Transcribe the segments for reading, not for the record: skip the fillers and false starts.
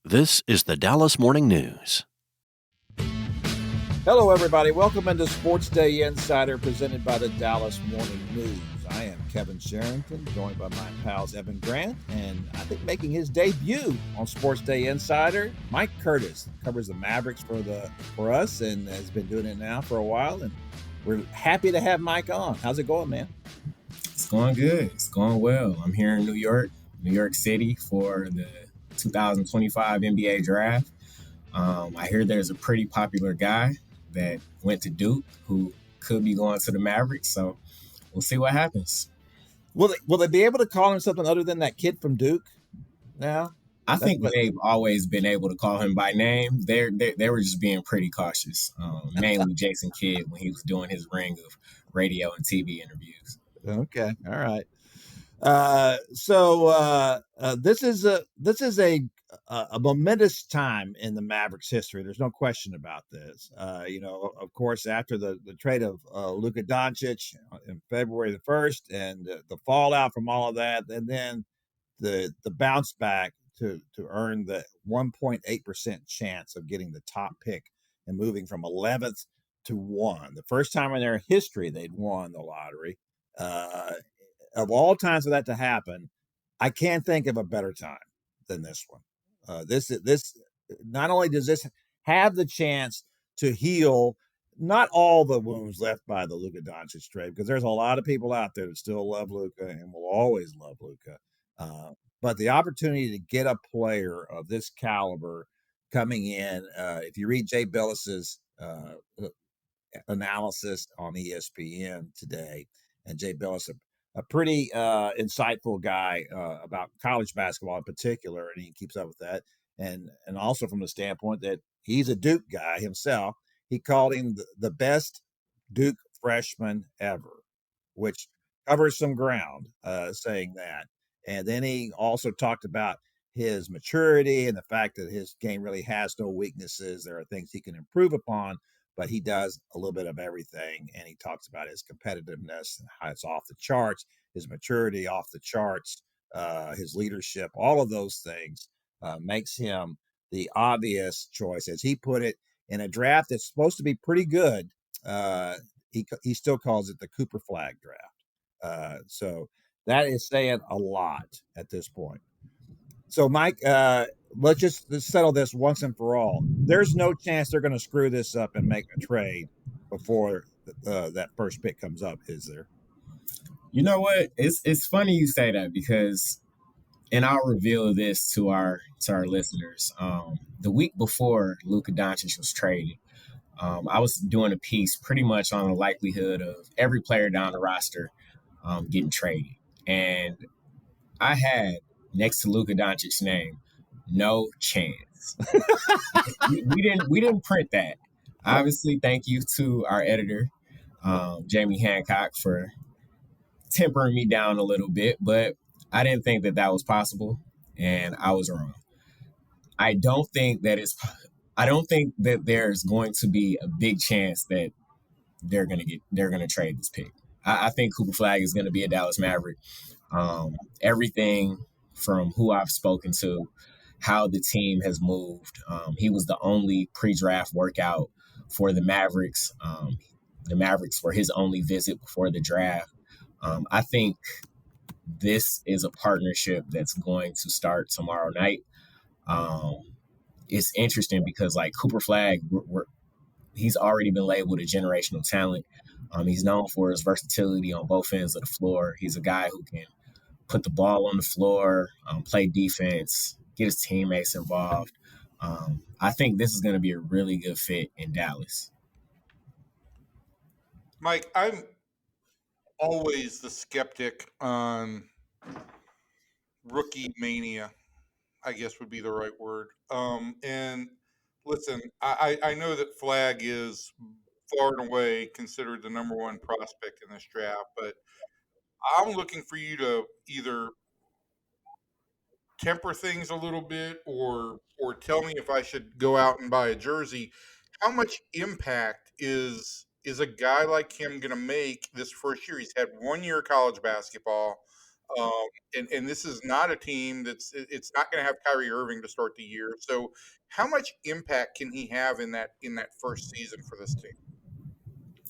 This is the Dallas Morning News. Hello, everybody. Welcome into SportsDay Insider presented by the Dallas Morning News. I am Kevin Sherrington, joined by my pals Evan Grant, and I think making his debut on SportsDay Insider, Mike Curtis covers the Mavericks for us and has been doing it now for a while. And we're happy to have Mike on. How's it going, man? It's going good. It's going well. I'm here in New York City for the 2025 NBA draft. I hear there's a pretty popular guy that went to Duke who could be going to the Mavericks. So we'll see what happens. Will they be able to call him something other than that kid from Duke now? I think they've always been able to call him by name. They were just being pretty cautious, mainly Jason Kidd when he was doing his ring of radio and TV interviews. Okay, all right. So this is a momentous time in the Mavericks history. There's no question about this. Of course, after the trade of Luka Doncic in February the 1st and the fallout from all of that, and then the bounce back to earn the 1.8% chance of getting the top pick and moving from 11th to 1. The first time in their history they'd won the lottery. Of all times for that to happen, I can't think of a better time than this one. This not only does this have the chance to heal not all the wounds left by the Luka Doncic trade, because there's a lot of people out there that still love Luka and will always love Luka. But the opportunity to get a player of this caliber coming in, if you read Jay Billis's analysis on ESPN today, and Jay Billis, a pretty insightful guy about college basketball in particular, and he keeps up with that. And also from the standpoint that he's a Duke guy himself, he called him the best Duke freshman ever, which covers some ground saying that. And then he also talked about his maturity and the fact that his game really has no weaknesses. There are things he can improve upon, but he does a little bit of everything. And he talks about his competitiveness and how it's off the charts, his maturity off the charts, his leadership, all of those things makes him the obvious choice. As he put it, in a draft that's supposed to be pretty good, he still calls it the Cooper Flagg draft. So that is saying a lot at this point. So, Mike, let's settle this once and for all. There's no chance they're going to screw this up and make a trade before that first pick comes up, is there? You know what? It's funny you say that, because, and I'll reveal this to our listeners. The week before Luka Doncic was traded, I was doing a piece pretty much on the likelihood of every player down the roster getting traded, and I had next to Luka Doncic's name, no chance. we didn't print that. Obviously, thank you to our editor, Jamie Hancock, for tempering me down a little bit, but I didn't think that was possible, and I was wrong. I don't think that there's going to be a big chance that they're gonna trade this pick. I think Cooper Flagg is gonna be a Dallas Maverick. Everything from who I've spoken to, how the team has moved. He was the only pre-draft workout for the Mavericks. The Mavericks were his only visit before the draft. I think this is a partnership that's going to start tomorrow night. It's interesting because, like, Cooper Flagg, he's already been labeled a generational talent. He's known for his versatility on both ends of the floor. He's a guy who can put the ball on the floor, play defense, get his teammates involved. I think this is going to be a really good fit in Dallas. Mike, I'm always the skeptic on rookie mania, I guess would be the right word. And listen, I know that Flagg is far and away considered the number one prospect in this draft, but I'm looking for you to either temper things a little bit or tell me if I should go out and buy a jersey. How much impact is a guy like him going to make this first year? He's had 1 year of college basketball. And this is not a team it's not going to have Kyrie Irving to start the year. So how much impact can he have in that first season for this team?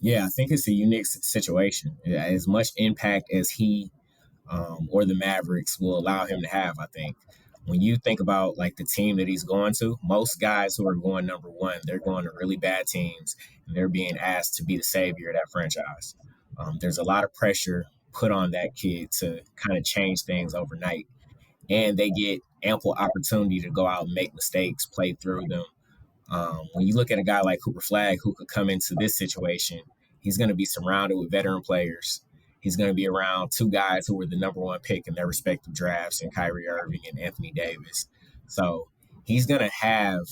Yeah, I think it's a unique situation. As much impact as he or the Mavericks will allow him to have, I think. When you think about like the team that he's going to, most guys who are going number one, they're going to really bad teams and they're being asked to be the savior of that franchise. There's a lot of pressure put on that kid to kind of change things overnight. And they get ample opportunity to go out and make mistakes, play through them. When you look at a guy like Cooper Flagg, who could come into this situation, he's going to be surrounded with veteran players. He's going to be around two guys who were the number one pick in their respective drafts, and Kyrie Irving and Anthony Davis. So he's going to have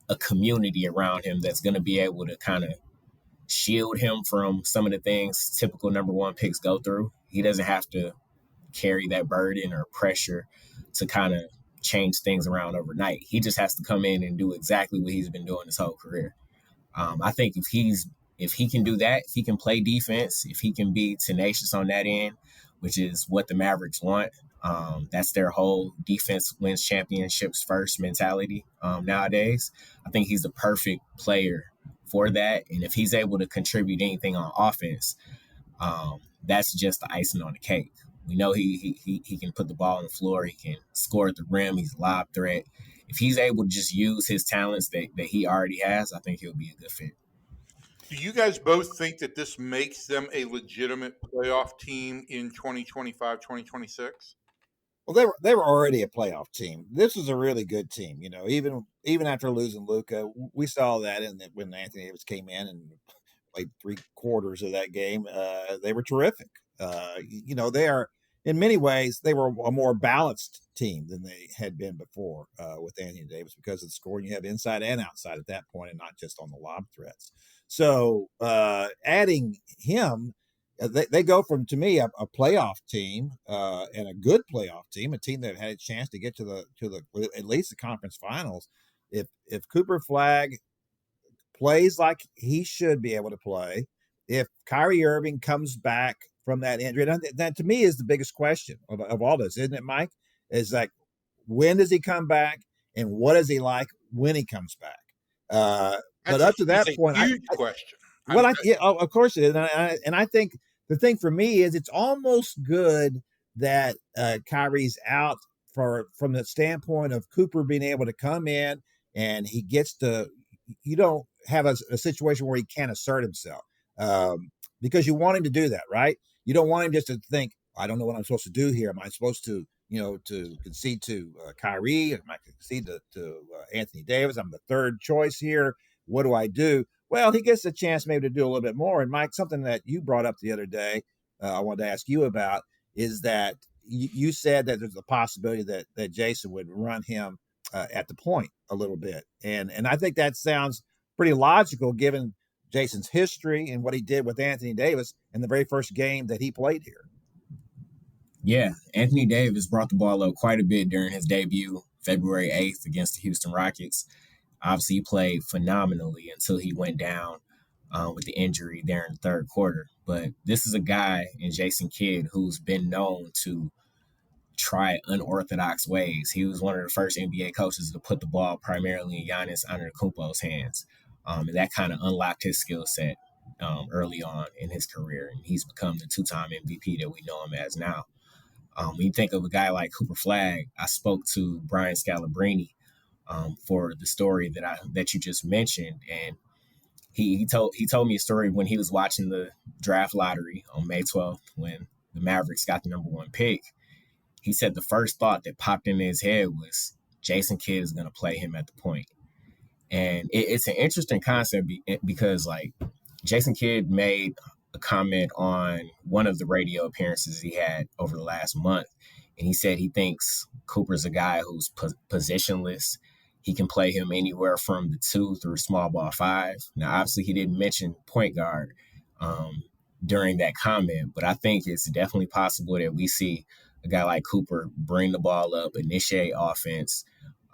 a community around him that's going to be able to kind of shield him from some of the things typical number one picks go through. He doesn't have to carry that burden or pressure to kind of change things around overnight. He just has to come in and do exactly what he's been doing his whole career. I think if he can do that, if he can play defense, if he can be tenacious on that end, which is what the Mavericks want, that's their whole defense wins championships first mentality nowadays. I think he's the perfect player for that. And if he's able to contribute anything on offense, that's just the icing on the cake. We know he can put the ball on the floor. He can score at the rim. He's a lob threat. If he's able to just use his talents that he already has, I think he'll be a good fit. Do you guys both think that this makes them a legitimate playoff team in 2025, 2026? Well, they were already a playoff team. This is a really good team. Even after losing Luka, we saw that when Anthony Davis came in and played 3/4 of that game. They were terrific. They are, in many ways, they were a more balanced team than they had been before with Anthony Davis because of the scoring you have inside and outside at that point, and not just on the lob threats. So adding him, they go from, to me, a playoff team and a good playoff team, a team that had a chance to get to the at least the conference finals. If Cooper Flagg plays like he should be able to play, if Kyrie Irving comes back from that injury, and that to me is the biggest question of all this, isn't it, Mike? Is like, when does he come back, and what is he like when he comes back? But up to that point, huge question. Well, of course it is, and I think the thing for me is it's almost good that Kyrie's out from the standpoint of Cooper being able to come in and he gets to. You don't have a situation where he can't assert himself because you want him to do that, right? You don't want him just to think, I don't know what I'm supposed to do here. Am I supposed to, to concede to Kyrie? Am I concede to Anthony Davis? I'm the third choice here. What do I do? Well, he gets a chance maybe to do a little bit more. And Mike, something that you brought up the other day, I wanted to ask you about is that you said that there's a possibility that Jason would run him at the point a little bit. And I think that sounds pretty logical given Jason's history and what he did with Anthony Davis in the very first game that he played here. Yeah, Anthony Davis brought the ball up quite a bit during his debut February 8th against the Houston Rockets. Obviously, he played phenomenally until he went down with the injury there in the third quarter. But this is a guy in Jason Kidd who's been known to try unorthodox ways. He was one of the first NBA coaches to put the ball primarily in Giannis Antetokounmpo's hands. And that kind of unlocked his skill set early on in his career. And he's become the two-time MVP that we know him as now. When you think of a guy like Cooper Flagg, I spoke to Brian Scalabrine for the story that you just mentioned. And he told me a story when he was watching the draft lottery on May 12th when the Mavericks got the number one pick. He said the first thought that popped into his head was Jason Kidd is going to play him at the point. And it's an interesting concept because, like, Jason Kidd made a comment on one of the radio appearances he had over the last month. And he said he thinks Cooper's a guy who's positionless. He can play him anywhere from the 2 through small ball 5. Now, obviously, he didn't mention point guard during that comment, but I think it's definitely possible that we see a guy like Cooper bring the ball up, initiate offense,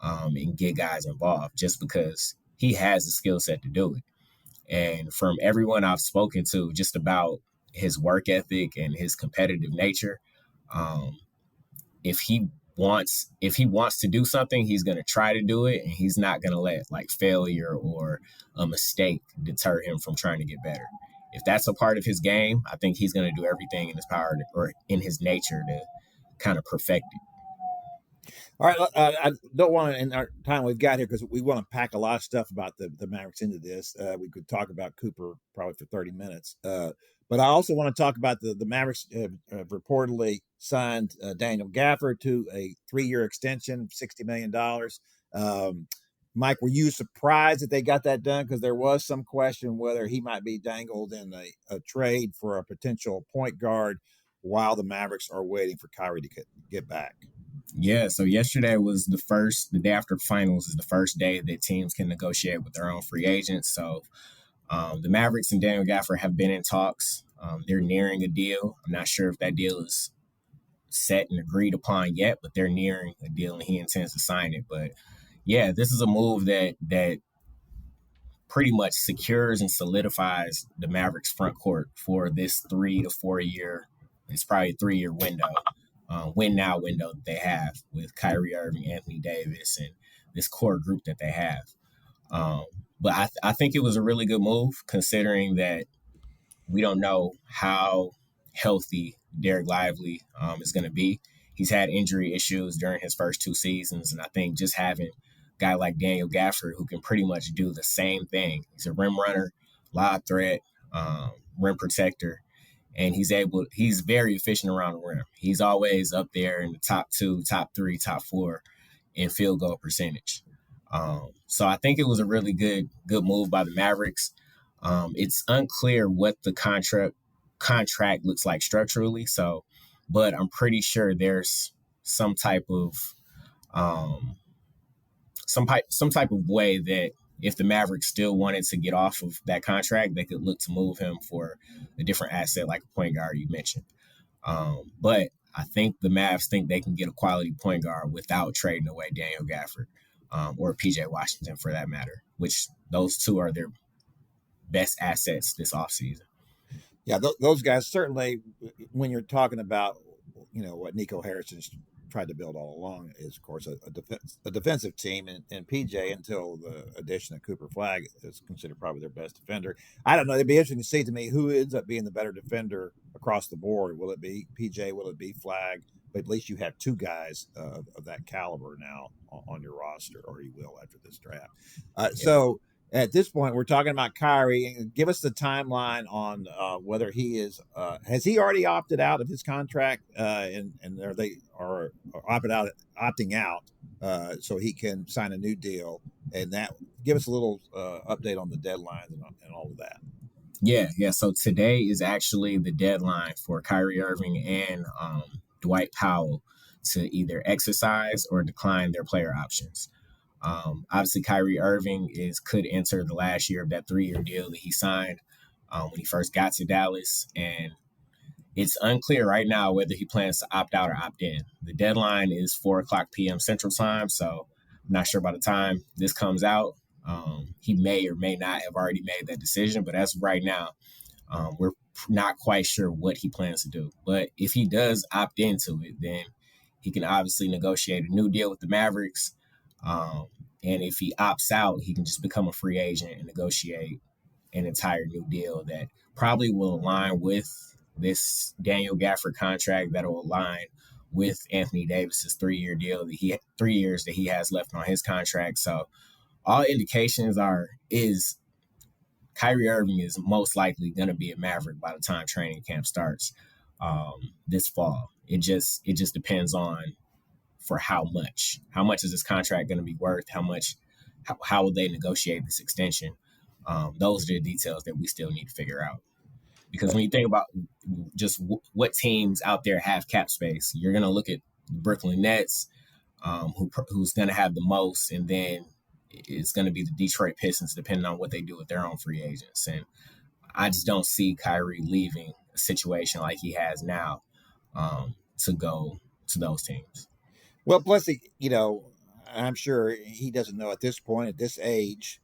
and get guys involved just because he has the skill set to do it. And from everyone I've spoken to just about his work ethic and his competitive nature, Um, if he wants to do something, he's going to try to do it, and he's not going to let like failure or a mistake deter him from trying to get better. If that's a part of his game, I think he's going to do everything in his power or in his nature to kind of perfect it. All right, I don't want to, in our time we've got here, because we want to pack a lot of stuff about the Mavericks into this. We could talk about Cooper probably for 30 minutes. But I also want to talk about the Mavericks have reportedly signed Daniel Gafford to a 3-year extension, $60 million. Mike, were you surprised that they got that done? Because there was some question whether he might be dangled in a trade for a potential point guard while the Mavericks are waiting for Kyrie to get back. Yeah, so yesterday was the day after the finals is the first day that teams can negotiate with their own free agents. So the Mavericks and Daniel Gafford have been in talks. They're nearing a deal. I'm not sure if that deal is set and agreed upon yet, but they're nearing a deal and he intends to sign it. But yeah, this is a move that pretty much secures and solidifies the Mavericks front court for this 3 to 4 year. It's probably a 3-year window. Win now window that they have with Kyrie Irving, Anthony Davis, and this core group that they have. But I think it was a really good move considering that we don't know how healthy Derek Lively is going to be. He's had injury issues during his first 2 seasons, and I think just having a guy like Daniel Gafford who can pretty much do the same thing. He's a rim runner, lob threat, rim protector. And he's very efficient around the rim. He's always up there in the top 2, top 3, top 4 in field goal percentage. So I think it was a really good move by the Mavericks. It's unclear what the contract looks like structurally. But I'm pretty sure there's some type of way that if the Mavericks still wanted to get off of that contract, they could look to move him for a different asset like a point guard you mentioned. But I think the Mavs think they can get a quality point guard without trading away Daniel Gafford or PJ Washington for that matter, which those two are their best assets this offseason. Yeah, those guys certainly, when you're talking about, what Nico Harrison's tried to build all along is, of course, a defensive team, and PJ, until the addition of Cooper Flagg, is considered probably their best defender. I don't know. It'd be interesting to see to me who ends up being the better defender across the board. Will it be PJ? Will it be Flagg? But at least you have 2 guys of that caliber now on your roster, or you will after this draft. So at this point, we're talking about Kyrie. Give us the timeline on whether he is has he already opted out of his contract, and are opting out so he can sign a new deal, and that give us a little update on the deadlines and all of that. Yeah. So today is actually the deadline for Kyrie Irving and Dwight Powell to either exercise or decline their player options. Obviously, Kyrie Irving could enter the last year of that 3-year deal that he signed when he first got to Dallas, and it's unclear right now whether he plans to opt out or opt in. The deadline is 4:00 p.m. Central Time, so I'm not sure by the time this comes out, he may or may not have already made that decision. But as of right now, we're not quite sure what he plans to do. But if he does opt into it, then he can obviously negotiate a new deal with the Mavericks. And if he opts out, he can just become a free agent and negotiate an entire new deal that probably will align with this Daniel Gafford contract, that will align with Anthony Davis's 3-year deal 3 years that he has left on his contract. So all indications is Kyrie Irving is most likely going to be a Maverick by the time training camp starts this fall. It just depends on for how much is this contract going to be worth? How will they negotiate this extension? Those are the details that we still need to figure out. Because when you think about just what teams out there have cap space, you're going to look at the Brooklyn Nets, who's going to have the most, and then it's going to be the Detroit Pistons, depending on what they do with their own free agents. And I just don't see Kyrie leaving a situation like he has now to go to those teams. Well, plus, I'm sure he doesn't know at this point, at this age,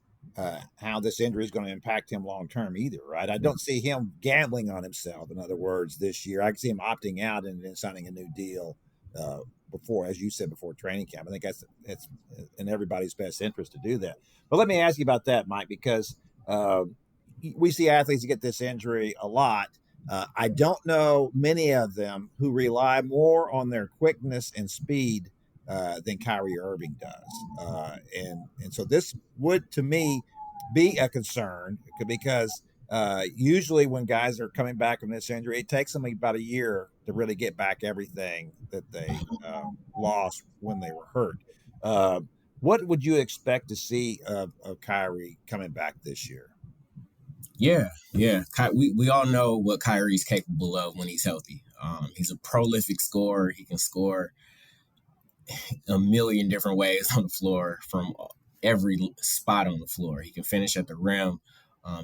how this injury is going to impact him long term either, right? I don't see him gambling on himself. In other words, this year, I can see him opting out and then signing a new deal before, as you said, before training camp. I think it's in everybody's best interest to do that. But let me ask you about that, Mike, because we see athletes get this injury a lot. I don't know many of them who rely more on their quickness and speed than Kyrie Irving does. And so this would, to me, be a concern because usually when guys are coming back from this injury, it takes them about a year to really get back everything that they lost when they were hurt. What would you expect to see of Kyrie coming back this year? Yeah. We all know what Kyrie's capable of when he's healthy. He's a prolific scorer. He can score a million different ways on the floor from every spot on the floor. He can finish at the rim.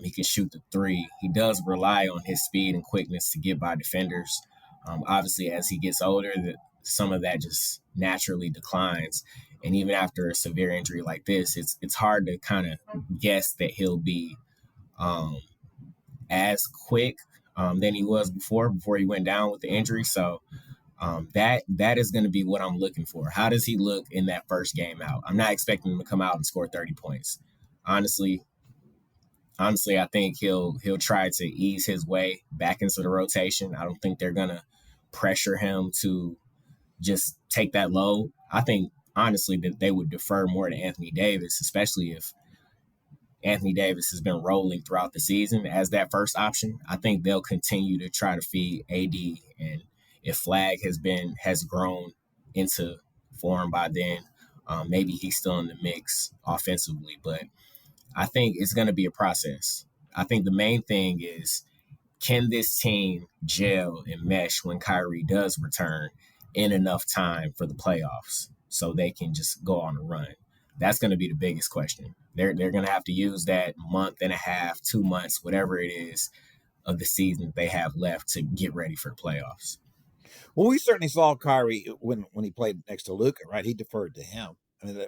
He can shoot the three. He does rely on his speed and quickness to get by defenders. Obviously, as he gets older, some of that just naturally declines. And even after a severe injury like this, it's hard to kind of guess that he'll be as quick than he was before he went down with the injury. So that is going to be what I'm looking for. How does he look in that first game out? I'm not expecting him to come out and score 30 points. Honestly, I think he'll try to ease his way back into the rotation. I don't think they're going to pressure him to just take that load. I think, honestly, that they would defer more to Anthony Davis, especially if Anthony Davis has been rolling throughout the season as that first option. I think they'll continue to try to feed AD, and if Flagg has grown into form by then, maybe he's still in the mix offensively. But I think it's going to be a process. I think the main thing is, can this team gel and mesh when Kyrie does return in enough time for the playoffs so they can just go on a run? That's going to be the biggest question. They're going to have to use that month and a half, 2 months, whatever it is, of the season that they have left to get ready for the playoffs. Well, we certainly saw Kyrie when he played next to Luka, right? He deferred to him. I mean,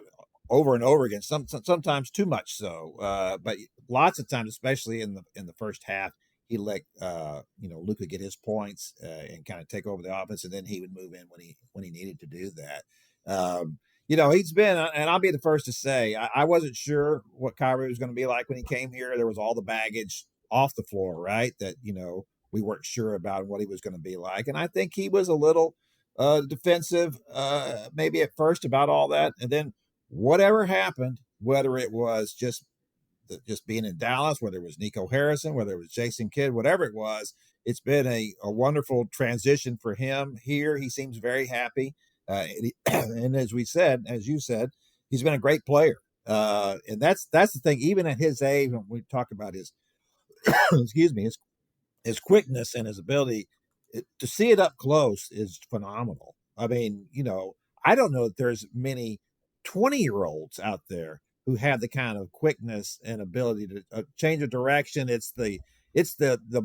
over and over again. Sometimes too much so, but lots of times, especially in the first half, he let Luka get his points and kind of take over the offense, and then he would move in when he needed to do that. He's been, and I'll be the first to say, I wasn't sure what Kyrie was going to be like when he came here. There was all the baggage off the floor, right? That, we weren't sure about what he was going to be like. And I think he was a little defensive, maybe at first about all that. And then whatever happened, whether it was just being in Dallas, whether it was Nico Harrison, whether it was Jason Kidd, whatever it was, it's been a wonderful transition for him here. He seems very happy. And as you said, he's been a great player. And that's the thing, even at his age, when we talk about his, his quickness and his ability to see it up close is phenomenal. I mean, I don't know that there's many 20-year-olds out there who have the kind of quickness and ability to change a direction. It's the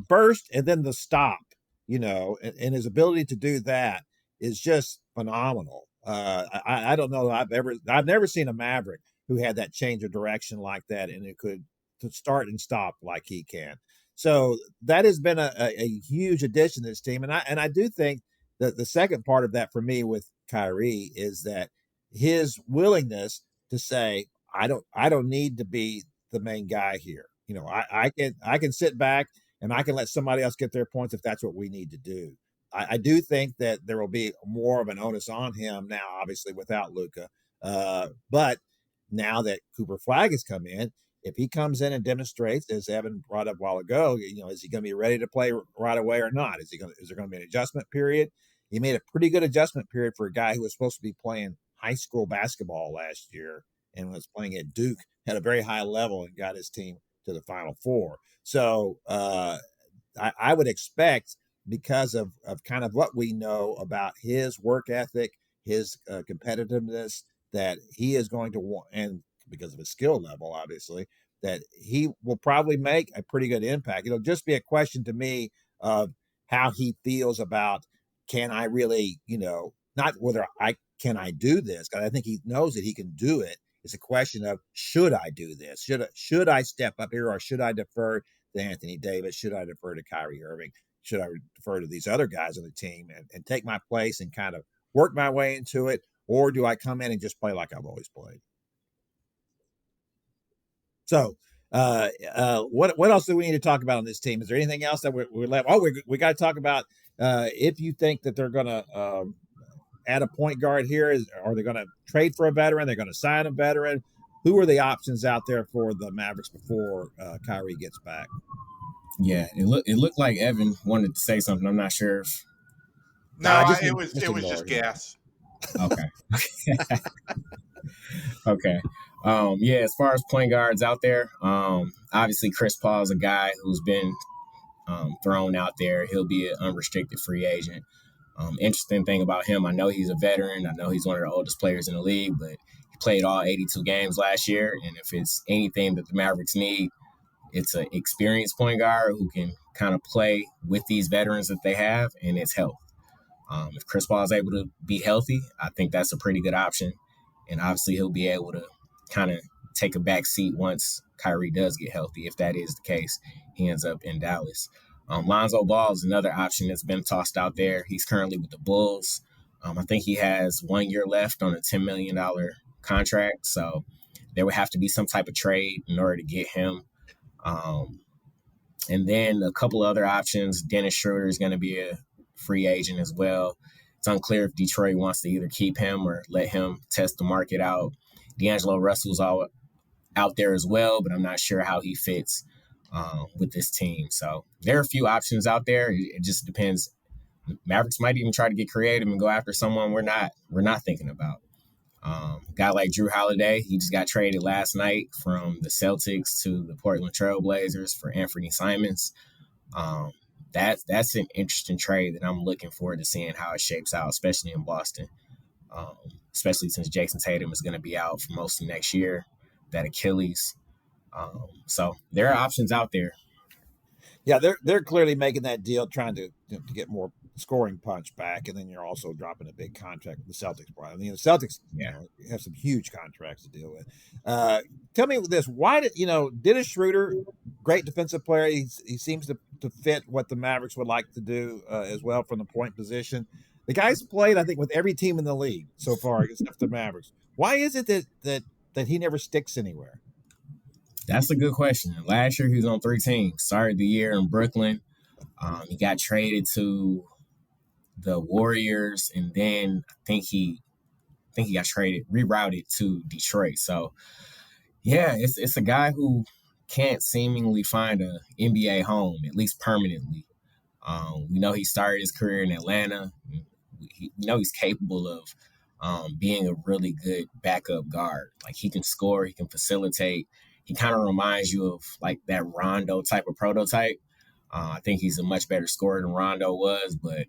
burst and then the stop, and his ability to do that is just phenomenal. I don't know. I've never seen a Maverick who had that change of direction like that, and it could to start and stop like he can. So that has been a huge addition to this team, and I do think that the second part of that for me with Kyrie is that his willingness to say, I don't need to be the main guy here. I can sit back and I can let somebody else get their points if that's what we need to do. I do think that there will be more of an onus on him now, obviously without Luka. But now that Cooper Flagg has come in, if he comes in and demonstrates, as Evan brought up a while ago, is he going to be ready to play right away or not? Is there going to be an adjustment period? He made a pretty good adjustment period for a guy who was supposed to be playing high school basketball last year and was playing at Duke at a very high level and got his team to the Final Four. So I would expect, because of kind of what we know about his work ethic, his competitiveness, that he is going to want, and because of his skill level, obviously, that he will probably make a pretty good impact. It'll just be a question to me of how he feels about, can I really, not whether can I do this? Because I think he knows that he can do it. It's a question of, should I do this? Should I step up here, or should I defer to Anthony Davis? Should I defer to Kyrie Irving? Should I defer to these other guys on the team and take my place and kind of work my way into it? Or do I come in and just play like I've always played? So, what else do we need to talk about on this team? Is there anything else that we're left? Oh, we got to talk about if you think that they're going to add a point guard here. Are they going to trade for a veteran? They're going to sign a veteran. Who are the options out there for the Mavericks before Kyrie gets back? Yeah, it looked like Evan wanted to say something. I'm not sure if. No, it was just gas. Okay. Okay. Yeah, as far as point guards out there, obviously Chris Paul is a guy who's been thrown out there. He'll be an unrestricted free agent. Interesting thing about him, I know he's a veteran. I know he's one of the oldest players in the league, but he played all 82 games last year. And if it's anything that the Mavericks need, it's an experienced point guard who can kind of play with these veterans that they have, and it's health. If Chris Paul is able to be healthy, I think that's a pretty good option. And obviously he'll be able to kind of take a back seat once Kyrie does get healthy. If that is the case, he ends up in Dallas. Lonzo Ball is another option that's been tossed out there. He's currently with the Bulls. I think he has 1 year left on a $10 million contract. So there would have to be some type of trade in order to get him. And then a couple other options. Dennis Schroeder is going to be a free agent as well. It's unclear if Detroit wants to either keep him or let him test the market out. D'Angelo Russell's all out there as well, but I'm not sure how he fits with this team. So there are a few options out there. It just depends. Mavericks might even try to get creative and go after someone we're not thinking about. A guy like Drew Holiday, he just got traded last night from the Celtics to the Portland Trail Blazers for Anthony Simons. That's an interesting trade that I'm looking forward to seeing how it shapes out, especially in Boston, especially since Jason Tatum is going to be out for most of next year, that Achilles. So there are options out there. Yeah, they're clearly making that deal, trying to get more scoring punch back, and then you're also dropping a big contract with the Celtics. I mean, the Celtics have some huge contracts to deal with. Tell me this: why did Dennis Schroeder, great defensive player? He seems to fit what the Mavericks would like to do as well from the point position. The guy's played, I think, with every team in the league so far, except the Mavericks. Why is it that he never sticks anywhere? That's a good question. Last year, he was on 3 teams. Started the year in Brooklyn. He got traded to the Warriors, and then I think he got rerouted to Detroit. So, yeah, it's a guy who can't seemingly find an NBA home, at least permanently. We know he started his career in Atlanta. We know he's capable of being a really good backup guard. Like, he can score, he can facilitate. He kind of reminds you of like that Rondo type of prototype. I think he's a much better scorer than Rondo was, but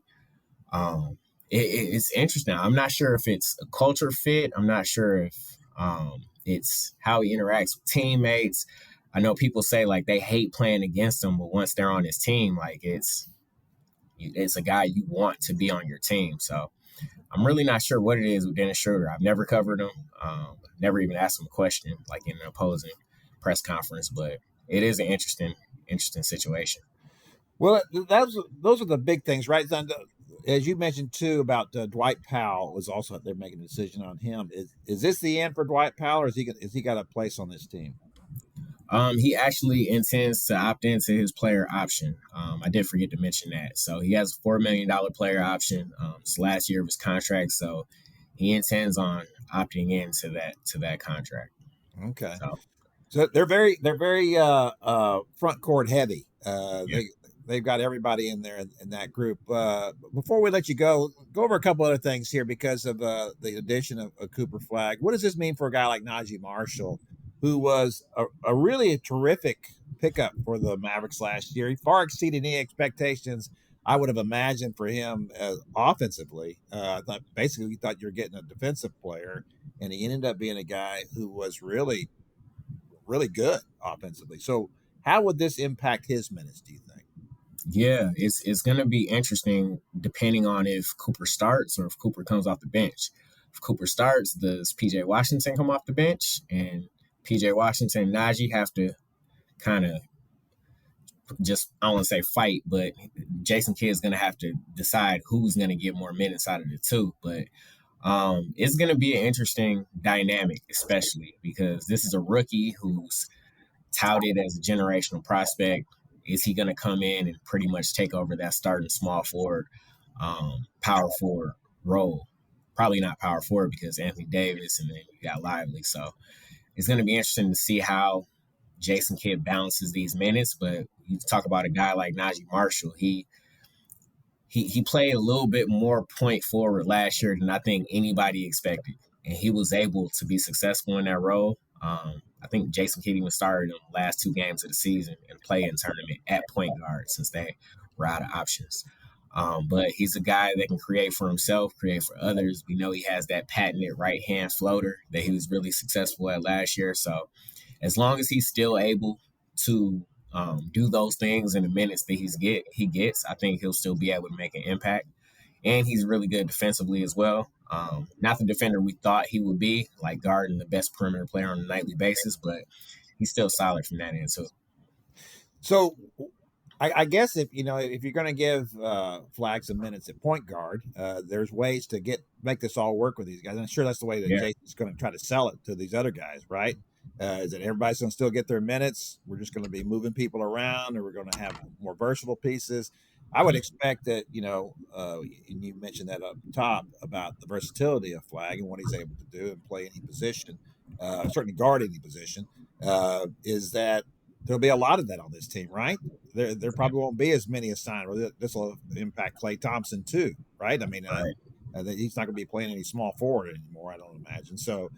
it's interesting. I'm not sure if it's a culture fit. I'm not sure if it's how he interacts with teammates. I know people say like they hate playing against him, but once they're on his team, like it's a guy you want to be on your team. So I'm really not sure what it is with Dennis Schroeder. I've never covered him. Never even asked him a question like in an opposing press conference, but it is an interesting situation. Well, those are the big things, right? As you mentioned too about Dwight Powell was also they're making a decision on him. Is this the end for Dwight Powell, or is he got a place on this team? He actually intends to opt into his player option. I did forget to mention that. So he has a $4 million player option. It's last year of his contract, so he intends on opting into that contract. Okay. So they're very front court heavy. They've got everybody in there in that group. Before we let you go over a couple other things here because of the addition of Cooper Flagg. What does this mean for a guy like Najee Marshall, who was a really terrific pickup for the Mavericks last year? He far exceeded any expectations I would have imagined for him offensively. I thought basically you thought you were getting a defensive player, and he ended up being a guy who was really, really good offensively. So how would this impact his minutes, do you think? Yeah, it's going to be interesting depending on if Cooper starts or if Cooper comes off the bench. if Cooper starts, does PJ Washington come off the bench? And PJ Washington and Najee have to kind of just, I don't want to say fight, but Jason Kidd's going to have to decide who's going to get more minutes out of the two. But it's going to be an interesting dynamic, especially because this is a rookie who's touted as a generational prospect. Is he going to come in and pretty much take over that starting small forward, power forward role? Probably not power forward because Anthony Davis and then you got Lively. So it's going to be interesting to see how Jason Kidd balances these minutes. But you talk about a guy like Najee Marshall. He played a little bit more point forward last year than I think anybody expected. And he was able to be successful in that role. I think Jason Kidd even started in the last 2 games of the season and play in tournament at point guard since they were out of options. But he's a guy that can create for himself, create for others. We know he has that patented right-hand floater that he was really successful at last year. So as long as he's still able to do those things in the minutes that he gets, I think he'll still be able to make an impact. And he's really good defensively as well. Not the defender we thought he would be, like guarding the best perimeter player on a nightly basis, but he's still solid from that end too. So I guess if you're going to give Flagg some minutes at point guard, there's ways to make this all work with these guys. And I'm sure that's the way that Jason's going to try to sell it to these other guys, right? Is that everybody's going to still get their minutes? We're just going to be moving people around, or we're going to have more versatile pieces. I would expect that, and you mentioned that up top about the versatility of Flagg and what he's able to do and play any position, certainly guard any position, is that there'll be a lot of that on this team, right? There probably won't be as many assigned. This will impact Klay Thompson too, right? I mean, he's not going to be playing any small forward anymore, I don't imagine. So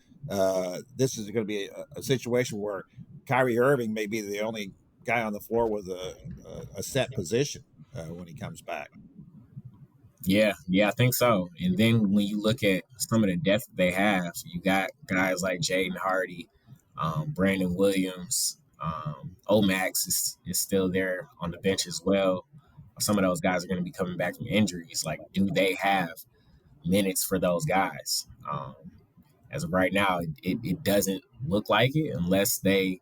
this is going to be a situation where Kyrie Irving may be the only guy on the floor with a set position when he comes back. Yeah, I think so. And then when you look at some of the depth they have, you got guys like Jaden Hardy, Brandon Williams, Omax is still there on the bench as well. Some of those guys are going to be coming back from injuries. Like, do they have minutes for those guys? As of right now, it doesn't look like it unless they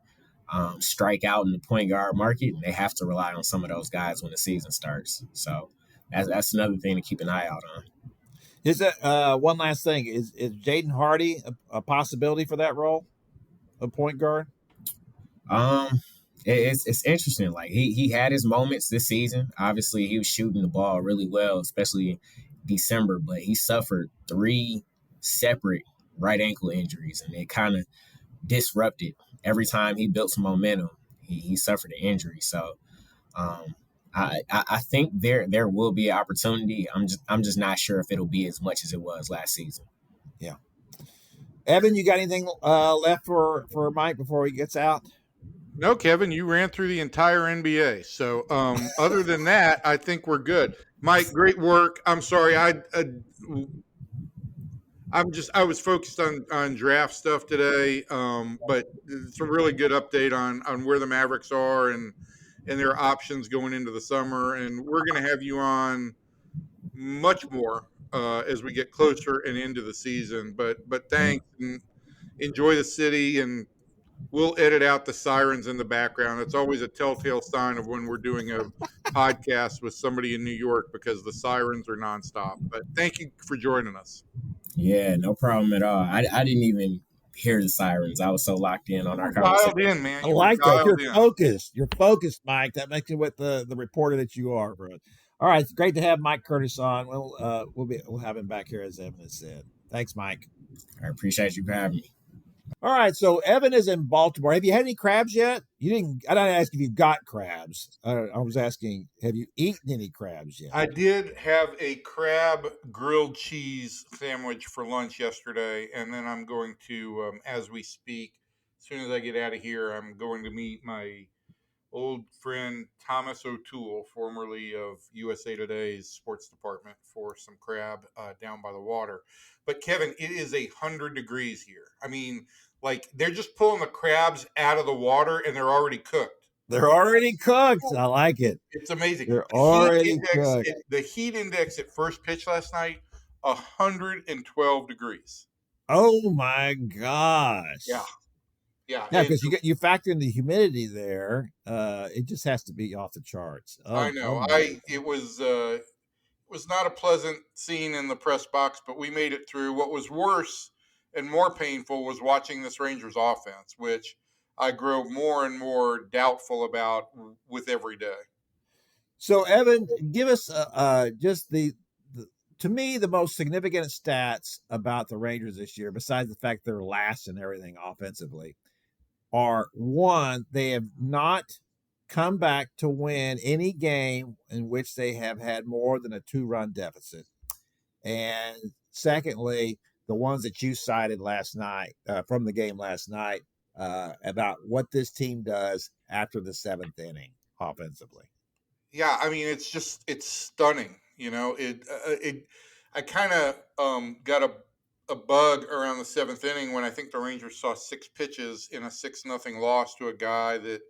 strike out in the point guard market, and they have to rely on some of those guys when the season starts. So that's another thing to keep an eye out on. Is that one last thing? Is Jaden Hardy a possibility for that role, a point guard? It's interesting. Like he had his moments this season. Obviously, he was shooting the ball really well, especially December. But he suffered 3 separate right ankle injuries, and it kind of disrupted every time he built some momentum. He suffered an injury. So I think there will be an opportunity. I'm just not sure if it'll be as much as it was last season. Yeah. Evan, you got anything left for Mike before he gets out? No, Kevin, you ran through the entire NBA. So other than that, I think we're good. Mike, great work. I'm sorry. I was focused on draft stuff today, but it's a really good update on where the Mavericks are and their options going into the summer. And we're going to have you on much more as we get closer and into the season. But thanks, and enjoy the city, and we'll edit out the sirens in the background. It's always a telltale sign of when we're doing a podcast with somebody in New York, because the sirens are nonstop. But thank you for joining us. Yeah, no problem at all. I didn't even hear the sirens. I was so locked in on our conversation. Dialed in, man. I like that. You're focused. You're focused, Mike. That makes you what the reporter that you are, bro. All right, it's great to have Mike Curtis on. We'll have him back here, as Evan has said. Thanks, Mike. I appreciate you for having me. All right, so Evan is in Baltimore. Have you had any crabs yet? You didn't. I didn't ask if you got crabs. I was asking, have you eaten any crabs yet? I did have a crab grilled cheese sandwich for lunch yesterday, and then I'm going to, as we speak, as soon as I get out of here, I'm going to meet my old friend Thomas O'Toole, formerly of USA Today's sports department, for some crab down by the water. But Kevin, it is 100 degrees here. I mean, like, they're just pulling the crabs out of the water and they're already cooked. They're already cooked. I like it. It's amazing. They're already cooked. The heat index at first pitch last night 112 degrees. Oh my gosh. Yeah. Yeah. Yeah, because you factor in the humidity there, it just has to be off the charts. I Oh know. my. It was not a pleasant scene in the press box, but we made it through. What was worse and more painful was watching this Rangers offense, which I grow more and more doubtful about with every day. So Evan, give us just the to me the most significant stats about the Rangers this year, besides the fact they're last in everything offensively, are one, they have not come back to win any game in which they have had more than a 2-run deficit. And secondly, the ones that you cited last night from the game last night about what this team does after the 7th inning offensively. Yeah, I mean it's stunning. I kind of got a bug around the 7th inning when I think the Rangers saw 6 pitches in a 6-0 loss to a guy that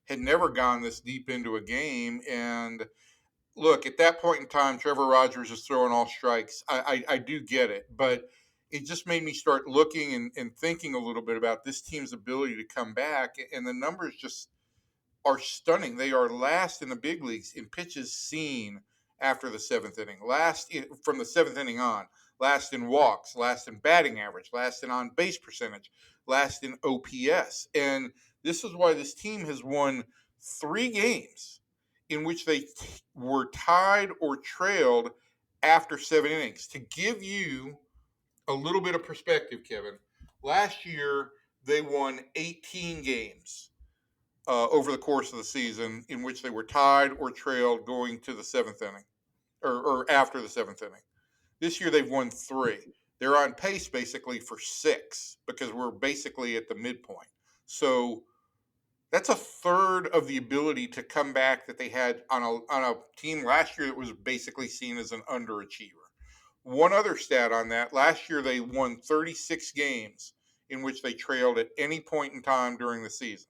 had never gone this deep into a game. And look, at that point in time, Trevor Rogers is throwing all strikes. I do get it, but it just made me start looking and thinking a little bit about this team's ability to come back, and the numbers just are stunning. They are last in the big leagues in pitches seen after the 7th inning, from the 7th inning on, last in walks, last in batting average, last in on base percentage, last in OPS. And this is why this team has won 3 games in which they were tied or trailed after 7 innings. To give you a little bit of perspective, Kevin, last year they won 18 games over the course of the season in which they were tied or trailed going to the 7th inning or after the 7th inning. This year they've won 3. They're on pace basically for 6 because we're basically at the midpoint. So that's a third of the ability to come back that they had on a team last year that was basically seen as an underachiever. One other stat on that: last year they won 36 games in which they trailed at any point in time during the season,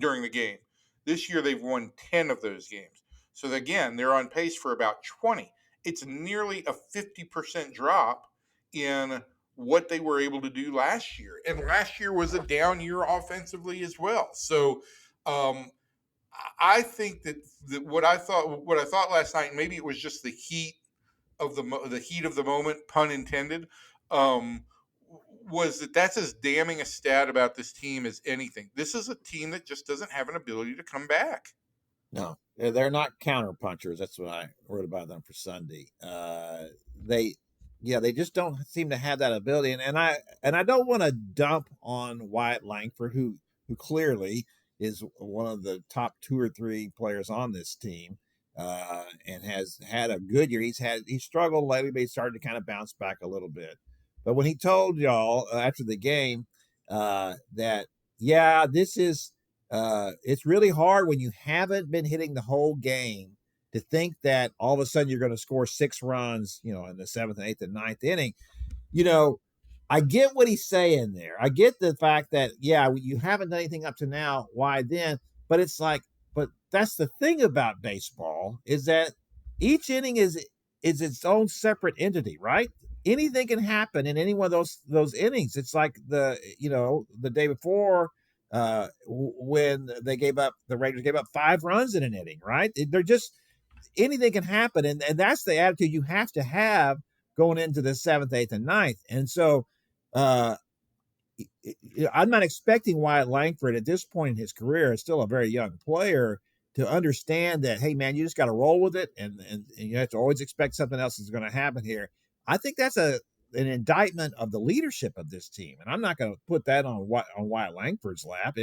during the game. This year they've won 10 of those games. So again, they're on pace for about 20. It's nearly a 50% drop in what they were able to do last year. And last year was a down year offensively as well. So I think that what I thought last night, maybe it was just the heat of the heat of the moment, pun intended, um, was that's as damning a stat about this team as anything. This is a team that just doesn't have an ability to come back. No, they're not counter punchers. That's what I wrote about them for Sunday. They just don't seem to have that ability. And I don't want to dump on Wyatt Langford, who clearly is one of the top 2 or 3 players on this team, and has had a good year. He struggled lately, but he started to kind of bounce back a little bit. But when he told y'all after the game that this is it's really hard when you haven't been hitting the whole game to think that all of a sudden you're going to score 6 runs, in the 7th and 8th and 9th inning. I get what he's saying there. I get the fact that, you haven't done anything up to now. Why then? But it's like, but that's the thing about baseball is that each inning is its own separate entity, right? Anything can happen in any one of those innings. It's like the day before when the Rangers gave up 5 runs in an inning, right? They're just, anything can happen. And that's the attitude you have to have going into the 7th, 8th, and 9th. And so I'm not expecting Wyatt Langford at this point in his career, is still a very young player, to understand that, hey man, you just got to roll with it. And you have to always expect something else is going to happen here. I think that's an indictment of the leadership of this team, and I'm not going to put that on Wyatt Langford's lap.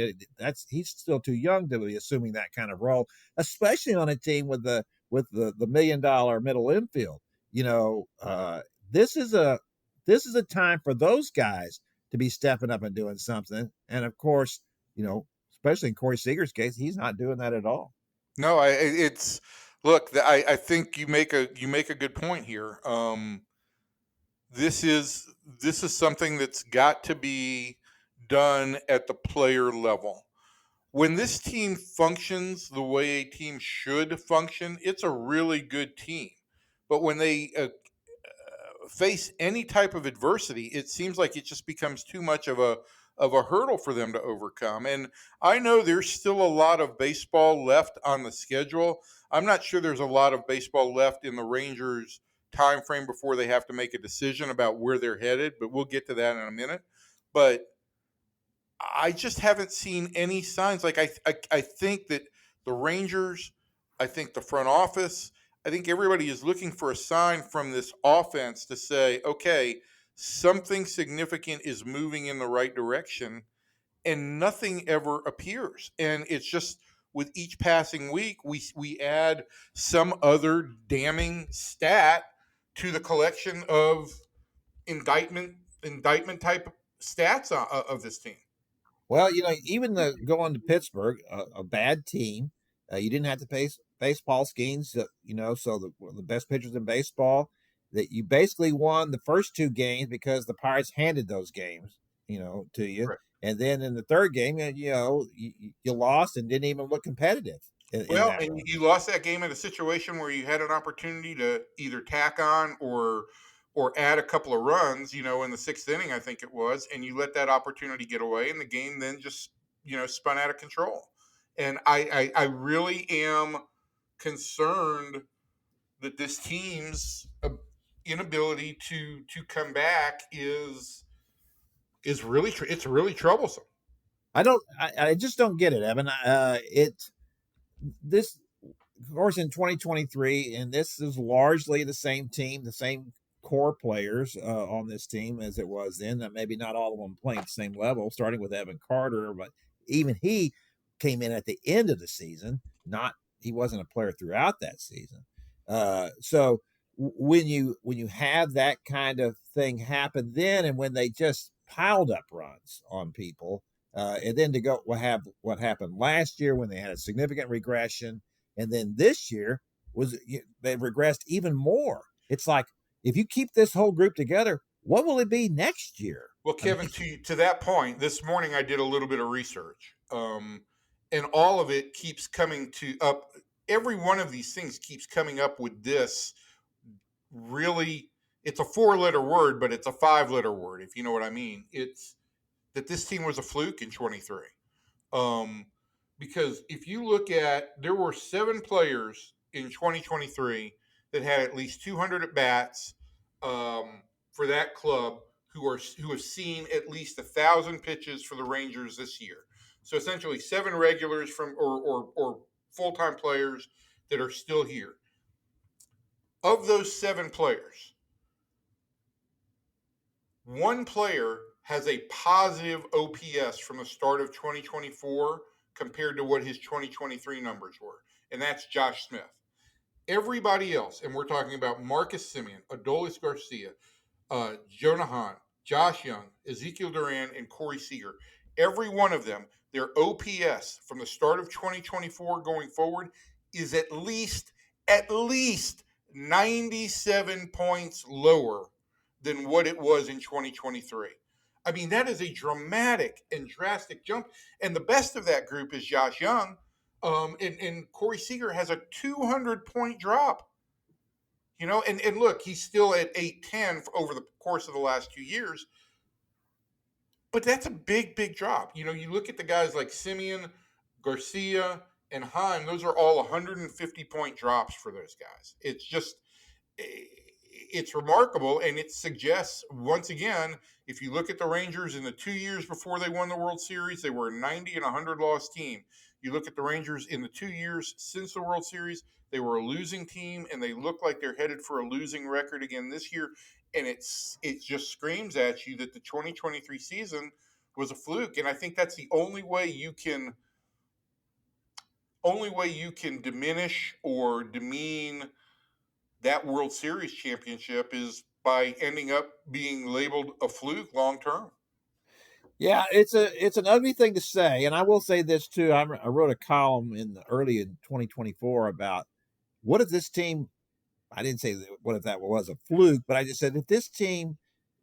He's still too young to be assuming that kind of role, especially on a team with the $1 million middle infield. This is a time for those guys to be stepping up and doing something. And of course, especially in Corey Seager's case, he's not doing that at all. No, I think you make a good point here. This is something that's got to be done at the player level. When this team functions the way a team should function, it's a really good team. But when they face any type of adversity, it seems like it just becomes too much of a hurdle for them to overcome. And I know there's still a lot of baseball left on the schedule. I'm not sure there's a lot of baseball left in the Rangers time frame before they have to make a decision about where they're headed, but we'll get to that in a minute. But I just haven't seen any signs. Like I think that the Rangers, I think the front office, I think everybody is looking for a sign from this offense to say, okay, something significant is moving in the right direction, and nothing ever appears. And it's just with each passing week, we add some other damning stat to the collection of indictment type stats of this team. Well, even going to Pittsburgh, a bad team, you didn't have to face Paul Skeens, so one of the best pitchers in baseball. That you basically won the first two games because the Pirates handed those games, to you, Right. and then in the third game, you lost and didn't even look competitive. In Well, that and run. you lost that game in a situation where you had an opportunity to either tack on or add a couple of runs, in the sixth inning, I think it was, and you let that opportunity get away, and the game then just spun out of control. And I really am concerned that this team's inability to come back is really it's really troublesome. I just don't get it, Evan. This, of course, in 2023, and this is largely the same team, the same core players on this team as it was then. Maybe not all of them playing at the same level, starting with Evan Carter, but even he came in at the end of the season. He wasn't a player throughout that season. So when you have that kind of thing happen then, and when they just piled up runs on people, and then to go what happened last year when they had a significant regression, and then this year they regressed even more. It's like, if you keep this whole group together, what will it be next year? Well, Kevin, to that point, this morning I did a little bit of research, and all of it keeps coming up. Every one of these things keeps coming up with this. Really, it's a 4-letter word, but it's a 5-letter word, if you know what I mean. It's that this team was a fluke in 23. Because if you look at, there were 7 players in 2023 that had at least 200 at bats for that club who have seen at least 1,000 pitches for the Rangers this year. So essentially, 7 regulars from or full time players that are still here. Of those 7 players, 1 player has a positive OPS from the start of 2024 compared to what his 2023 numbers were, and that's Josh Smith. Everybody else, and we're talking about Marcus Semien, Adolis Garcia, Jonah Hahn, Josh Young, Ezekiel Duran, and Corey Seager, every one of them, their OPS from the start of 2024 going forward is at least 97 points lower than what it was in 2023. I mean, that is a dramatic and drastic jump. And the best of that group is Josh Young. And Corey Seager has a 200-point drop. And look, he's still at 810 over the course of the last 2 years. But that's a big, big drop. You look at the guys like Semien, Garcia, and Heim, those are all 150-point drops for those guys. It's just, it's remarkable, and it suggests, once again, if you look at the Rangers in the 2 years before they won the World Series, they were a 90 and 100 loss team. You look at the Rangers in the 2 years since the World Series, they were a losing team, and they look like they're headed for a losing record again this year. And it just screams at you that the 2023 season was a fluke. And I think that's the only way you can diminish or demean that World Series championship is by ending up being labeled a fluke long term. Yeah, it's an ugly thing to say, and I will say this too. I wrote a column early in 2024 about what if this team. I didn't say what if that was a fluke, but I just said if this team,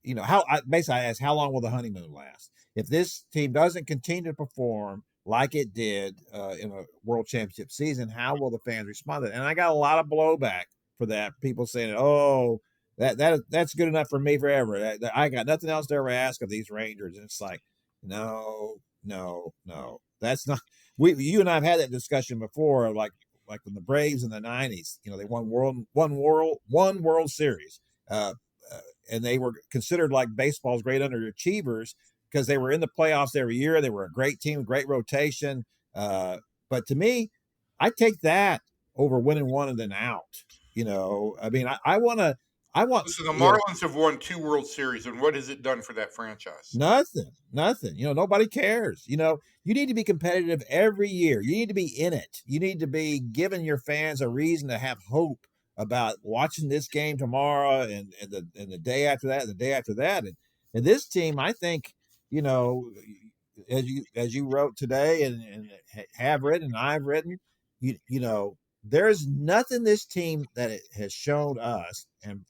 basically I asked how long will the honeymoon last? If this team doesn't continue to perform like it did in a World Championship season, how will the fans respond to it? And I got a lot of blowback for that. People saying, "Oh, That's good enough for me forever. I got nothing else to ever ask of these Rangers. And it's like, no. That's not. You and I have had that discussion before. Like when the Braves in the '90s, they won one World Series, uh, and they were considered like baseball's great underachievers because they were in the playoffs every year. They were a great team, great rotation. But to me, I take that over winning one and then out. I mean, I want to. I want. So the Marlins have won 2 World Series, and what has it done for that franchise? Nothing. Nobody cares. You need to be competitive every year. You need to be in it. You need to be giving your fans a reason to have hope about watching this game tomorrow and the day after that, and the day after that. And this team, I think, as you wrote today and have written and I've written, there's nothing this team that it has shown us and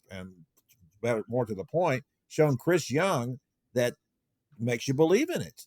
more to the point, shown Chris Young that makes you believe in it.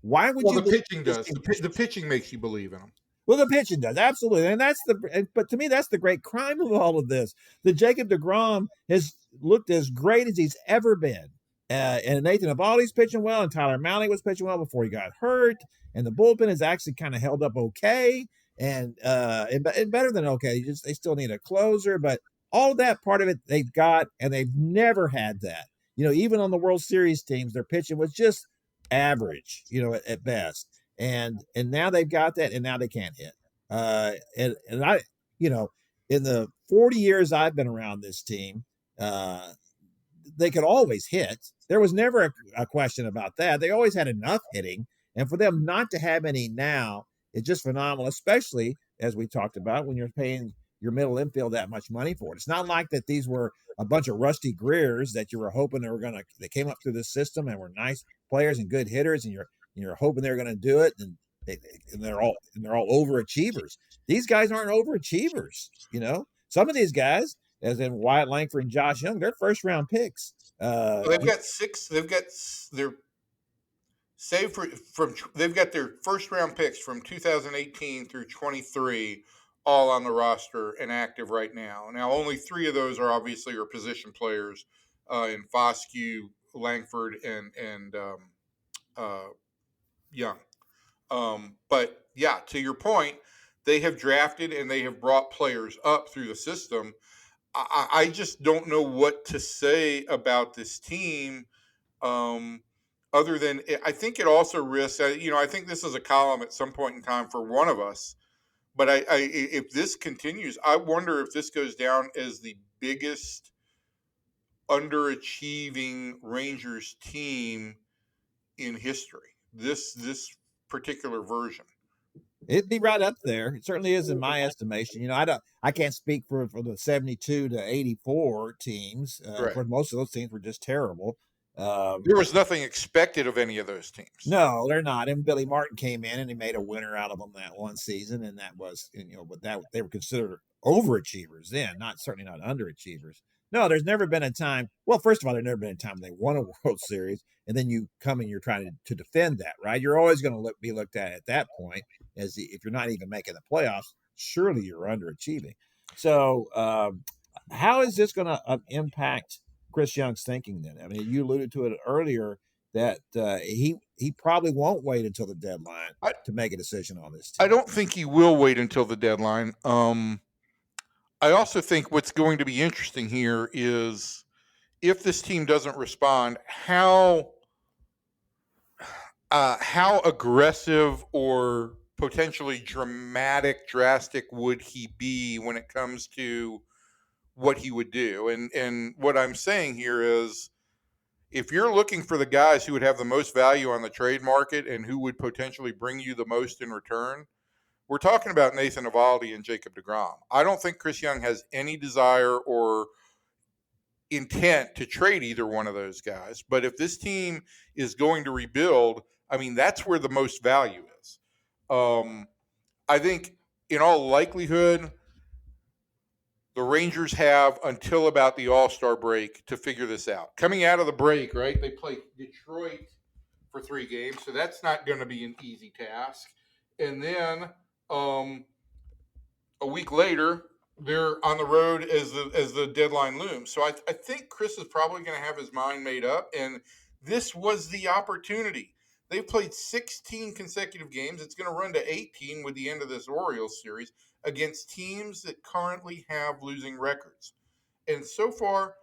Why would you? Well, the pitching does. The pitching makes you believe in them. Well, the pitching does, absolutely, and but to me, that's the great crime of all of this. The Jacob deGrom has looked as great as he's ever been, and Nathan Eovaldi's pitching well, and Tyler Mahle was pitching well before he got hurt, and the bullpen has actually kind of held up okay, and better than okay. They still need a closer, but all of that part of it they've got, and they've never had that. Even on the World Series teams, their pitching was just average, at best. And now they've got that, and now they can't hit. And I, in the 40 years I've been around this team, they could always hit. There was never a question about that. They always had enough hitting, and for them not to have any now is just phenomenal. Especially as we talked about when you're paying your middle infield that much money for it. It's not like that these were a bunch of Rusty Greers that you were hoping they came up through the system and were nice players and good hitters, and you're hoping they're going to do it, and they're all overachievers. These guys aren't overachievers. Some of these guys, as in Wyatt Langford and Josh Young, they're first round picks. They've got 6. They've got their they've got their first round picks from 2018 through 23 all on the roster and active right now. Now, only 3 of those are obviously position players in Foscue, Langford, and Young. But yeah, to your point, they have drafted and they have brought players up through the system. I just don't know what to say about this team. Other than I think it also risks. I think this is a column at some point in time for one of us. But if this continues, I wonder if this goes down as the biggest underachieving Rangers team in history. This particular version. It'd be right up there. It certainly is in my estimation. I can't speak for the 72 to 84 teams. Right. For most of those teams were just terrible. There was nothing expected of any of those teams. No, they're not. And Billy Martin came in and he made a winner out of them that one season, and that was, but that they were considered overachievers then, certainly not underachievers. No, there's never been a time. Well, first of all, there's never been a time they won a World Series, and then you come and you're trying to defend that, right? You're always going to be looked at that point as if you're not even making the playoffs. Surely you're underachieving. So, how is this going to impact Chris Young's thinking then? I mean, you alluded to it earlier that he probably won't wait until the deadline to make a decision on this team. I don't think he will wait until the deadline. I also think what's going to be interesting here is if this team doesn't respond, how aggressive or potentially drastic would he be when it comes to what he would do? And what I'm saying here is, if you're looking for the guys who would have the most value on the trade market and who would potentially bring you the most in return, we're talking about Nathan Eovaldi and Jacob deGrom. I don't think Chris Young has any desire or intent to trade either one of those guys. But if this team is going to rebuild, I mean, that's where the most value is. I think in all likelihood, the Rangers have until about the All-Star break to figure this out. Coming out of the break, right, they play Detroit for 3 games, so that's not going to be an easy task. And then a week later, they're on the road as the deadline looms. So I think Chris is probably going to have his mind made up, and this was the opportunity. They've played 16 consecutive games. It's going to run to 18 with the end of this Orioles series against teams that currently have losing records. And so far,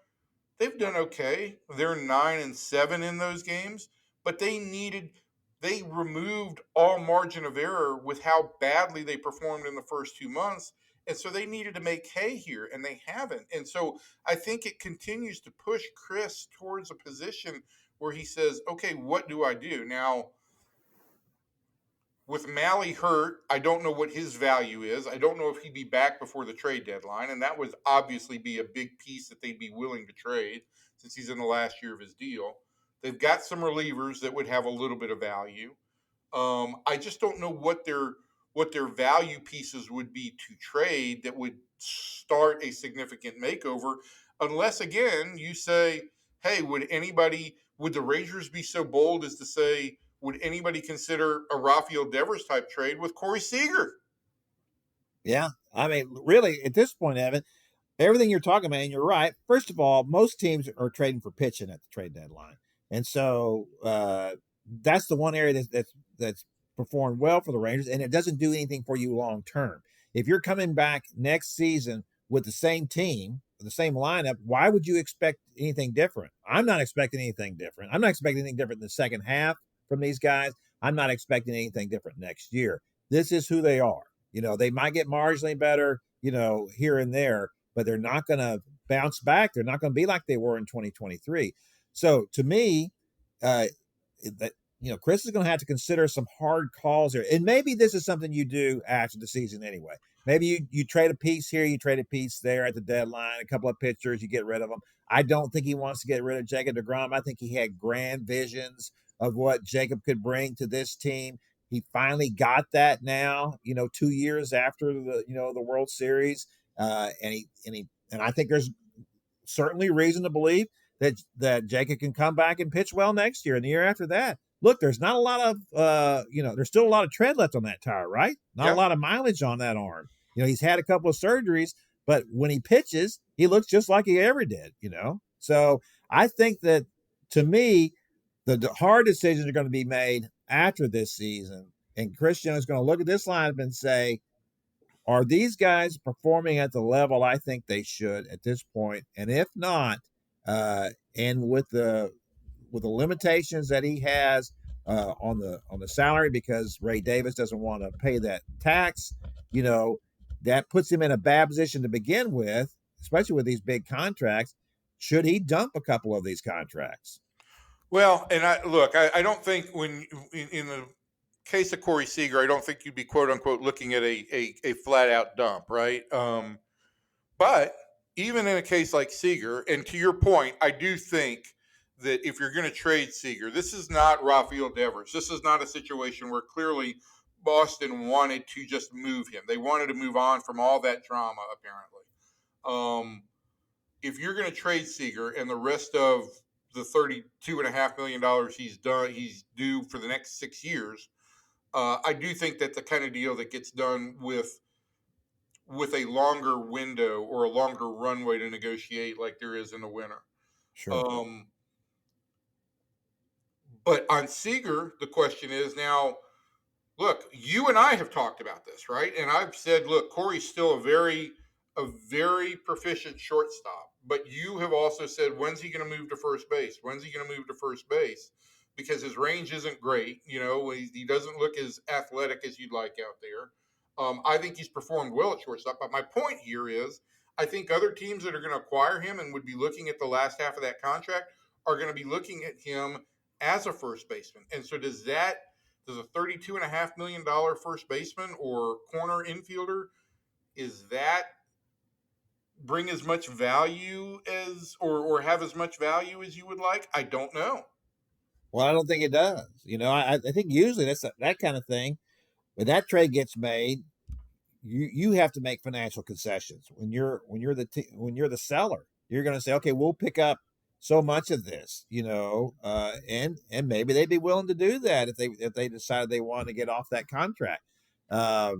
they've done okay. They're 9-7 in those games, but they removed all margin of error with how badly they performed in the first 2 months. And so they needed to make hay here, and they haven't. And so I think it continues to push Chris towards a position where he says, okay, what do I do? Now, with Mally hurt, I don't know what his value is. I don't know if he'd be back before the trade deadline, and that would obviously be a big piece that they'd be willing to trade since he's in the last year of his deal. They've got some relievers that would have a little bit of value. I just don't know what their value pieces would be to trade that would start a significant makeover, unless again you say, hey, would the Rangers be so bold as to say, would anybody consider a Rafael Devers type trade with Corey Seager? Yeah. I mean, really, at this point, Evan, everything you're talking about, and you're right. First of all, most teams are trading for pitching at the trade deadline. And so that's the one area that's performed well for the Rangers, and it doesn't do anything for you long term. If you're coming back next season with the same team, the same lineup, why would you expect anything different? I'm not expecting anything different. I'm not expecting anything different in the second half from these guys. I'm not expecting anything different next year. This is who they are. They might get marginally better, here and there, but they're not going to bounce back. They're not going to be like they were in 2023. So to me, Chris is going to have to consider some hard calls here. And maybe this is something you do after the season anyway. Maybe you trade a piece here, you trade a piece there at the deadline, a couple of pitchers, you get rid of them. I don't think he wants to get rid of Jacob deGrom. I think he had grand visions of what Jacob could bring to this team. He finally got that now, 2 years after the World Series. And I think there's certainly reason to believe that Jacob can come back and pitch well next year and the year after that. Look, there's not a lot of there's still a lot of tread left on that tire, right? Not a lot of mileage on that arm. He's had a couple of surgeries, but when he pitches, he looks just like he ever did, So I think that, to me, the hard decisions are going to be made after this season. And Chris Jones is going to look at this lineup and say, are these guys performing at the level I think they should at this point? And if not, and with the limitations that he has on the salary, because Ray Davis doesn't want to pay that tax, that puts him in a bad position to begin with, especially with these big contracts. Should he dump a couple of these contracts? Well, and I don't think in the case of Corey Seager, I don't think you'd be quote unquote looking at a flat out dump, right? But even in a case like Seager, and to your point, I do think that if you're going to trade Seager, this is not Rafael Devers. This is not a situation where clearly Boston wanted to just move him. They wanted to move on from all that drama, apparently. If you're going to trade Seager and the rest of the $32.5 million he's due for the next 6 years, I do think that's the kind of deal that gets done with a longer window or a longer runway to negotiate, like there is in the winter. Sure. But on Seager, the question is now, look, you and I have talked about this, right? And I've said, look, Corey's still a very proficient shortstop. But you have also said, when's he going to move to first base? When's he going to move to first base? Because his range isn't great. He doesn't look as athletic as you'd like out there. I think he's performed well at shortstop. But my point here is, I think other teams that are going to acquire him and would be looking at the last half of that contract are going to be looking at him as a first baseman. And so does a $32.5 million first baseman or corner infielder, is that bring as much value as or have as much value as you would like? I don't know. Well, I don't think it does. I think usually that's that kind of thing. When that trade gets made, you have to make financial concessions. When you're the seller, you're going to say, okay, we'll pick up so much of this, and maybe they'd be willing to do that if they decided they wanted to get off that contract. Marcus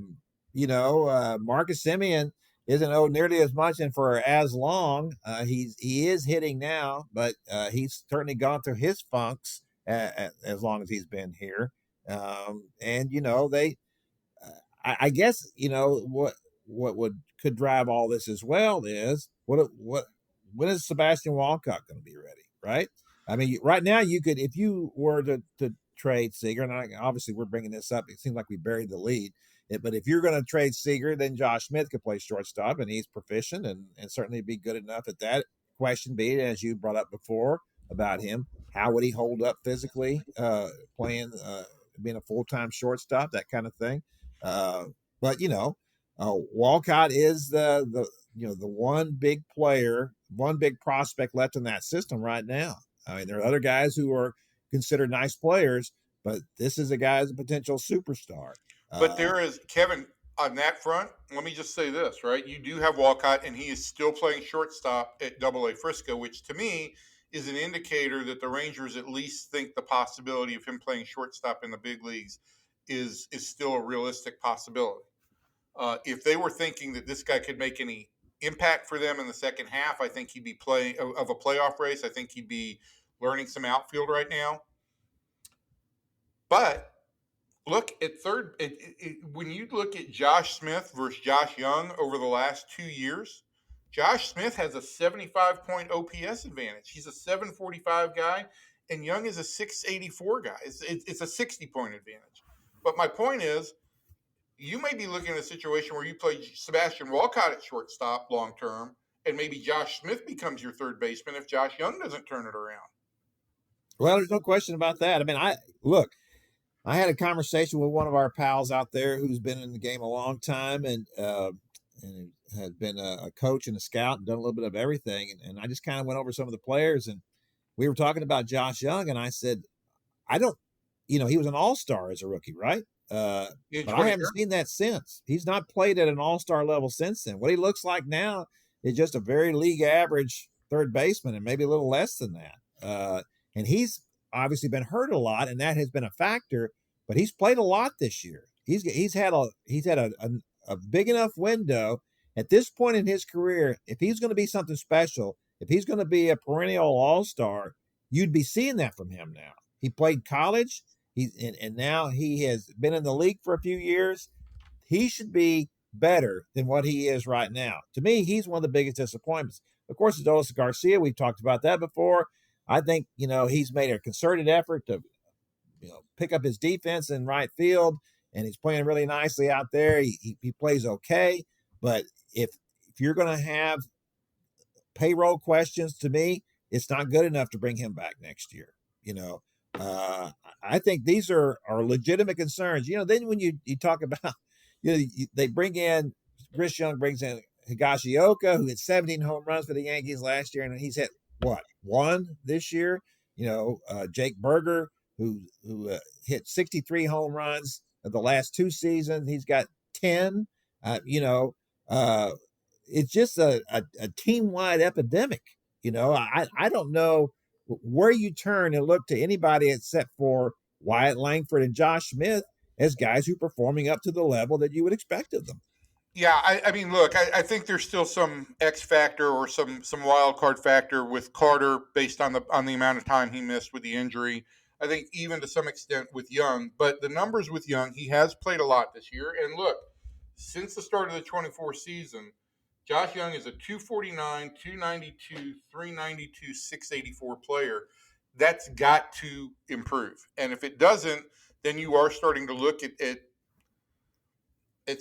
Semien, isn't owed nearly as much and for as long. He is hitting now, but he's certainly gone through his funks as long as he's been here. And I guess what would could drive all this as well is what when is Sebastian Walcott going to be ready? Right? I mean, right now you could, if you were to trade Seager, and obviously we're bringing this up. It seems like we buried the lead. But if you're going to trade Seager, then Josh Smith could play shortstop, and he's proficient and certainly be good enough at that. Question being, as you brought up before about him, how would he hold up physically, playing, being a full-time shortstop, that kind of thing. But Walcott is the one big player, one big prospect left in that system right now. I mean, there are other guys who are considered nice players, but this is a guy who's a potential superstar. But there is, Kevin, on that front, let me just say this, right? You do have Walcott, and he is still playing shortstop at Double-A Frisco, which to me is an indicator that the Rangers at least think the possibility of him playing shortstop in the big leagues is still a realistic possibility. If they were thinking that this guy could make any impact for them in the second half, I think he'd be playing of a playoff race. I think he'd be learning some outfield right now. But look at third. When you look at Josh Smith versus Josh Young over the last 2 years, Josh Smith has a 75-point OPS advantage. He's a 745 guy, and Young is a 684 guy. It's a 60-point advantage. But my point is, you may be looking at a situation where you play Sebastian Walcott at shortstop long term, and maybe Josh Smith becomes your third baseman if Josh Young doesn't turn it around. Well, there's no question about that. I mean, I had a conversation with one of our pals out there who's been in the game a long time and has been a coach and a scout and done a little bit of everything. And I just kind of went over some of the players, and we were talking about Josh Young, and I said, he was an all-star as a rookie, right? But I haven't seen that since. He's not played at an all-star level since then. What he looks like now is just a very league average third baseman, and maybe a little less than that. And he's obviously been hurt a lot, and that has been a factor. But he's played a lot this year. He's had a big enough window at this point in his career. If he's going to be something special, if he's going to be a perennial all-star, you'd be seeing that from him now. He played college. And now he has been in the league for a few years. He should be better than what he is right now. To me, he's one of the biggest disappointments. Of course, Adolis Garcia, we've talked about that before. I think, he's made a concerted effort to, pick up his defense in right field, and he's playing really nicely out there. He plays okay. But if you're going to have payroll questions, to me, it's not good enough to bring him back next year. I think these are legitimate concerns. Then when you talk about, they bring in, Chris Young brings in Higashioka, who hit 17 home runs for the Yankees last year, and he's hit one this year. Jake Berger, who hit 63 home runs of the last 2 seasons. He's got 10. It's just a team-wide epidemic. I don't know where you turn and look to anybody except for Wyatt Langford and Josh Smith as guys who are performing up to the level that you would expect of them. Yeah, I mean, look, I think there's still some X factor or some wild card factor with Carter based on the amount of time he missed with the injury. I think even to some extent with Young, but the numbers with Young, he has played a lot this year. And look, since the start of the 24 season, Josh Young is a 249, 292, 392, 684 player. That's got to improve. And if it doesn't, then you are starting to look at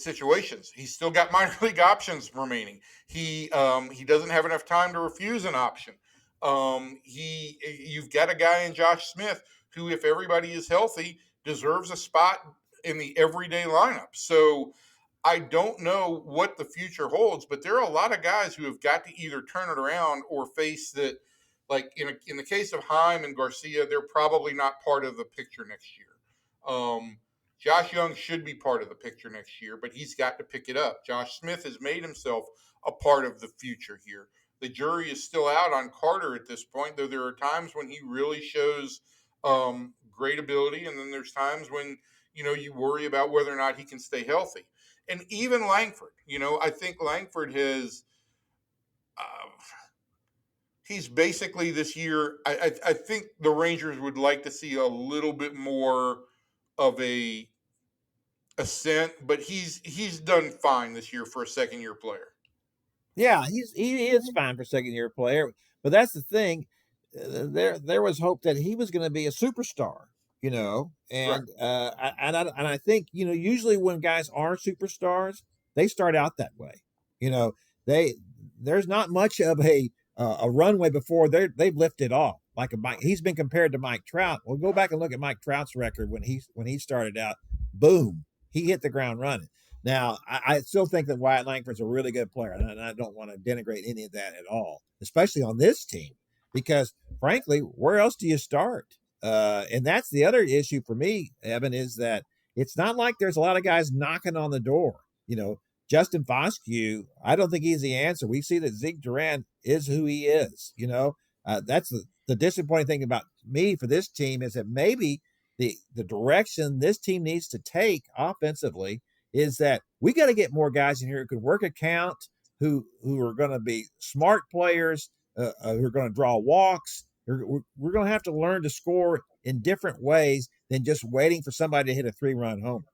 situations. He's still got minor league options remaining. He doesn't have enough time to refuse an option. You've got a guy in Josh Smith who, if everybody is healthy, deserves a spot in the everyday lineup. So I don't know what the future holds, but there are a lot of guys who have got to either turn it around or face that. Like in the case of Heim and Garcia, they're probably not part of the picture next year. Josh Young should be part of the picture next year, but he's got to pick it up. Josh Smith has made himself a part of the future here. The jury is still out on Carter at this point, though there are times when he really shows great ability, and then there's times when you worry about whether or not he can stay healthy. And even Langford, I think Langford has he's basically this year. I think the Rangers would like to see a little bit more of a ascent, but he's done fine this year for a second year player. Yeah, he is fine for second year player, but that's the thing. There was hope that he was going to be a superstar, Right. and I think usually when guys are superstars, they start out that way. You know, they there's not much of a runway before they've lifted off. Like he's been compared to Mike Trout. Well, go back and look at Mike Trout's record when he started out. Boom, he hit the ground running. Now, I still think that Wyatt Langford's a really good player, and I don't want to denigrate any of that at all, especially on this team, because frankly, where else do you start? And that's the other issue for me, Evan, is that it's not like there's a lot of guys knocking on the door. Justin Foscue, I don't think he's the answer. We see that Zeke Duran is who he is. That's the disappointing thing about me for this team is that maybe the direction this team needs to take offensively is that we got to get more guys in here who could work a count, who are going to be smart players, who are going to draw walks. We're going to have to learn to score in different ways than just waiting for somebody to hit a 3-run homer.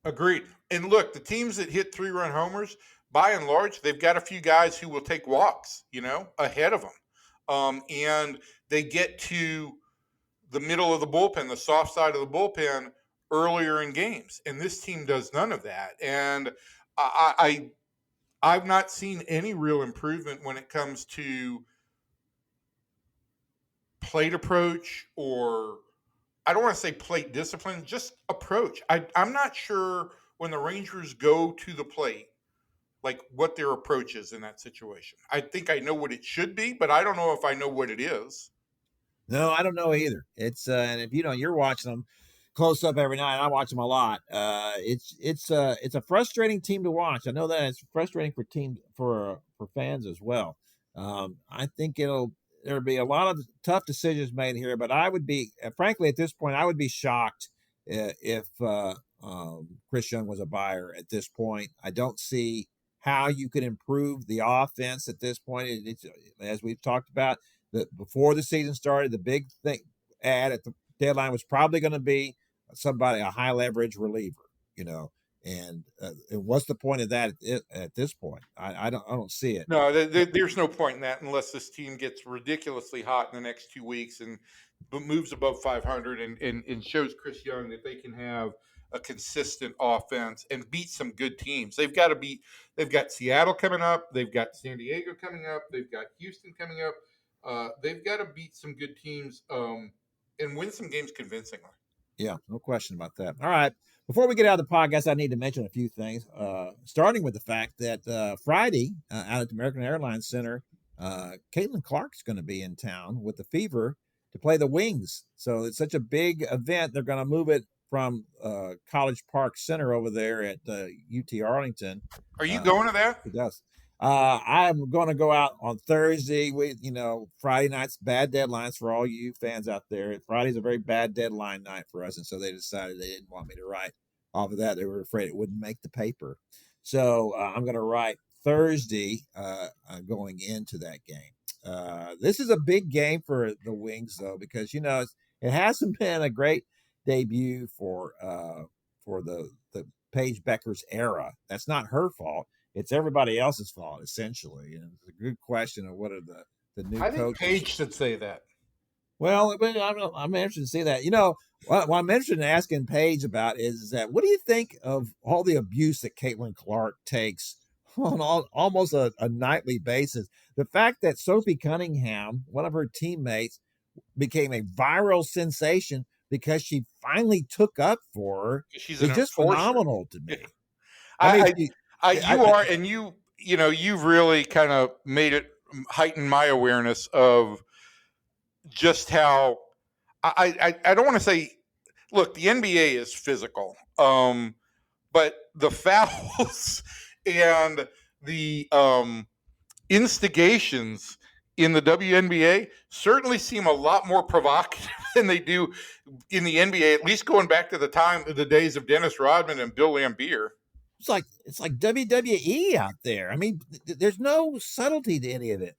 Agreed. And look, the teams that hit 3-run homers, by and large, they've got a few guys who will take walks, ahead of them. And they get to the middle of the bullpen, the soft side of the bullpen earlier in games. And this team does none of that. And I've not seen any real improvement when it comes to plate approach, or I don't want to say plate discipline, just approach. I'm not sure when the Rangers go to the plate, like what their approach is in that situation. I think I know what it should be, but I don't know if I know what it is. No, I don't know either. It's and if you're watching them close up every night. I watch them a lot. It's a frustrating team to watch. I know that it's frustrating for fans as well. I think there'll be a lot of tough decisions made here, but I would be frankly at this point I would be shocked if Chris Young was a buyer at this point. I don't see how you could improve the offense at this point. It's as we've talked about. Before the season started, the big thing at the deadline was probably going to be a high leverage reliever, and what's the point of that at this point? I don't see it. No, there's no point in that unless this team gets ridiculously hot in the next 2 weeks and moves above 500 and shows Chris Young that they can have a consistent offense and beat some good teams. They've got Seattle coming up. They've got San Diego coming up. They've got Houston coming up. They've got to beat some good teams and win some games convincingly. Yeah, no question about that. All right. Before we get out of the podcast, I need to mention a few things, starting with the fact that Friday out at the American Airlines Center, Caitlin Clark's going to be in town with the Fever to play the Wings. So it's such a big event. They're going to move it from College Park Center over there at UT Arlington. Are you going to that? It does. I'm going to go out on Thursday. Friday night's bad deadlines for all you fans out there. Friday's a very bad deadline night for us, and so they decided they didn't want me to write off of that. They were afraid it wouldn't make the paper. So I'm going to write Thursday going into that game. This is a big game for the Wings, though, because it hasn't been a great debut for the Paige Becker's era. That's not her fault. It's everybody else's fault, essentially. And it's a good question of what are the new coaches. I think Paige should say that. Well, I'm interested to see that. What I'm interested in asking Paige about is that what do you think of all the abuse that Caitlin Clark takes on almost a nightly basis? The fact that Sophie Cunningham, one of her teammates, became a viral sensation because she finally took up for her is just phenomenal to me. You've really kind of made it heighten my awareness of just how I don't want to say, look, the NBA is physical, but the fouls and the instigations in the WNBA certainly seem a lot more provocative than they do in the NBA, at least going back to the days of Dennis Rodman and Bill Laimbeer. It's like WWE out there. I mean, there's no subtlety to any of it.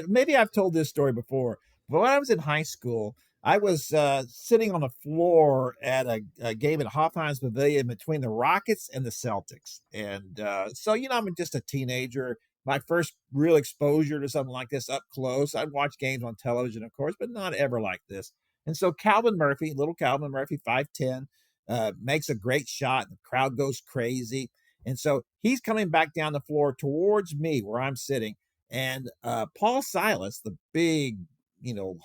Maybe I've told this story before, but when I was in high school, I was sitting on the floor at a game at Hoffenheim's Pavilion between the Rockets and the Celtics. And so, I'm just a teenager. My first real exposure to something like this up close. I'd watch games on television, of course, but not ever like this. And so little Calvin Murphy, 5'10", makes a great shot. And the crowd goes crazy. And so he's coming back down the floor towards me where I'm sitting. And Paul Silas, the big,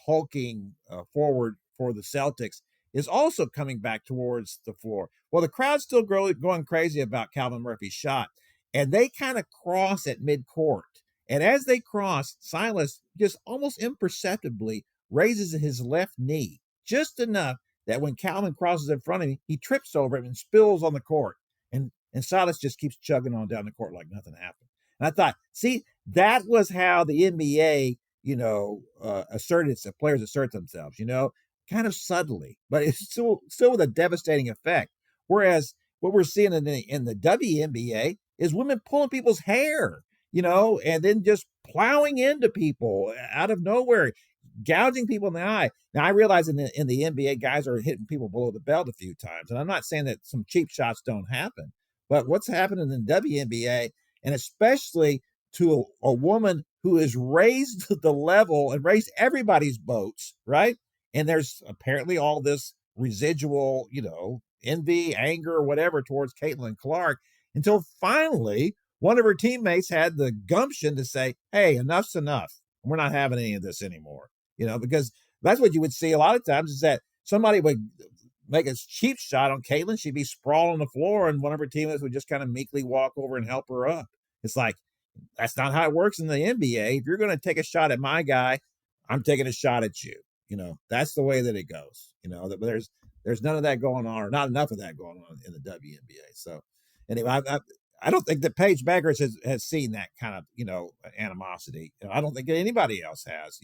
hulking forward for the Celtics, is also coming back towards the floor. Well, the crowd's still going crazy about Calvin Murphy's shot. And they kind of cross at midcourt. And as they cross, Silas just almost imperceptibly raises his left knee just enough that when Calvin crosses in front of him, he trips over him and spills on the court. And Silas just keeps chugging on down the court like nothing happened. And I thought, see, that was how the NBA, players assert themselves, kind of subtly, but it's still with a devastating effect. Whereas what we're seeing in the WNBA is women pulling people's hair, and then just plowing into people out of nowhere, gouging people in the eye. Now, I realize in the NBA, guys are hitting people below the belt a few times, and I'm not saying that some cheap shots don't happen. But what's happening in the WNBA, and especially to a woman who has raised the level and raised everybody's boats, right? And there's apparently all this residual, envy, anger, or whatever towards Caitlin Clark, until finally one of her teammates had the gumption to say, hey, enough's enough. We're not having any of this anymore, because that's what you would see a lot of times is that somebody would make a cheap shot on Caitlin. She'd be sprawled on the floor, and one of her teammates would just kind of meekly walk over and help her up. It's like, that's not how it works in the NBA. If you're going to take a shot at my guy, I'm taking a shot at you. That's the way that it goes. But there's none of that going on, or not enough of that going on in the WNBA. So anyway, I don't think that Paige Beggars has seen that kind of, animosity. I don't think anybody else has,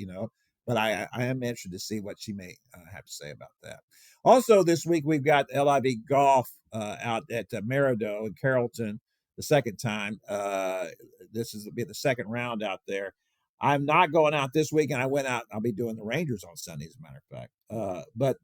but I am interested to see what she may have to say about that. Also, this week, we've got LIV Golf out at Merido in Carrollton the second time. This will be the second round out there. I'm not going out this week, and I went out. I'll be doing the Rangers on Sunday, as a matter of fact. But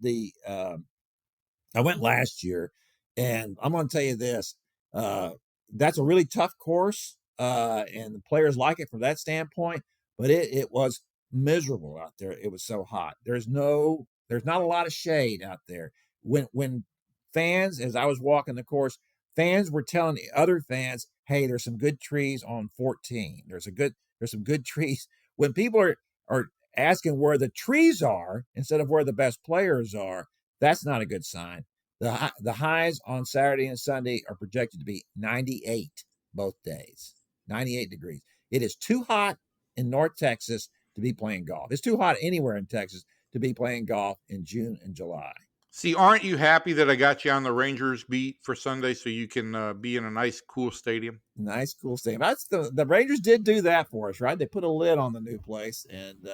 I went last year, and I'm going to tell you this. That's a really tough course, and the players like it from that standpoint, but it was miserable out there. It was so hot. There's not a lot of shade out there. When fans, as I was walking the course, fans were telling the other fans, hey, there's some good trees on 14. There's some good trees. When people are asking where the trees are instead of where the best players are, that's not a good sign. The highs on Saturday and Sunday are projected to be 98 both days, 98 degrees. It is too hot in North Texas to be playing golf. It's too hot anywhere in Texas to be playing golf in June and July. See, aren't you happy that I got you on the Rangers beat for Sunday so you can be in a nice, cool stadium? Nice, cool stadium. That's the Rangers did do that for us, right? They put a lid on the new place, and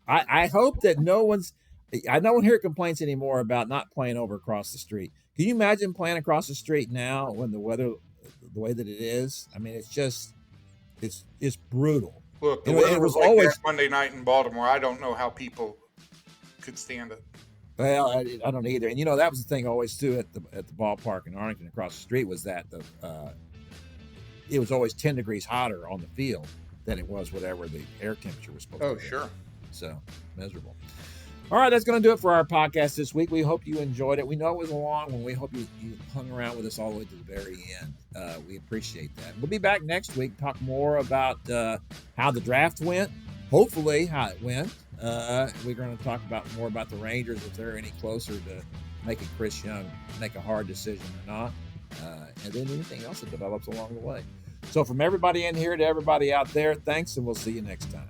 I hope that no one here complains anymore about not playing over across the street. Can you imagine playing across the street now when the weather, the way that it is? I mean, it's brutal. Look, the weather was like always Monday night in Baltimore. I don't know how people could stand it. Well, I don't either. And that was the thing always too at the ballpark in Arlington across the street was that it was always 10 degrees hotter on the field than it was whatever the air temperature was supposed to be. Oh, sure. So miserable. All right, that's going to do it for our podcast this week. We hope you enjoyed it. We know it was a long one. We hope you hung around with us all the way to the very end. We appreciate that. We'll be back next week, talk more about how the draft went, hopefully how it went. We're going to talk more about the Rangers, if they're any closer to making Chris Young make a hard decision or not, and then anything else that develops along the way. So from everybody in here to everybody out there, thanks, and we'll see you next time.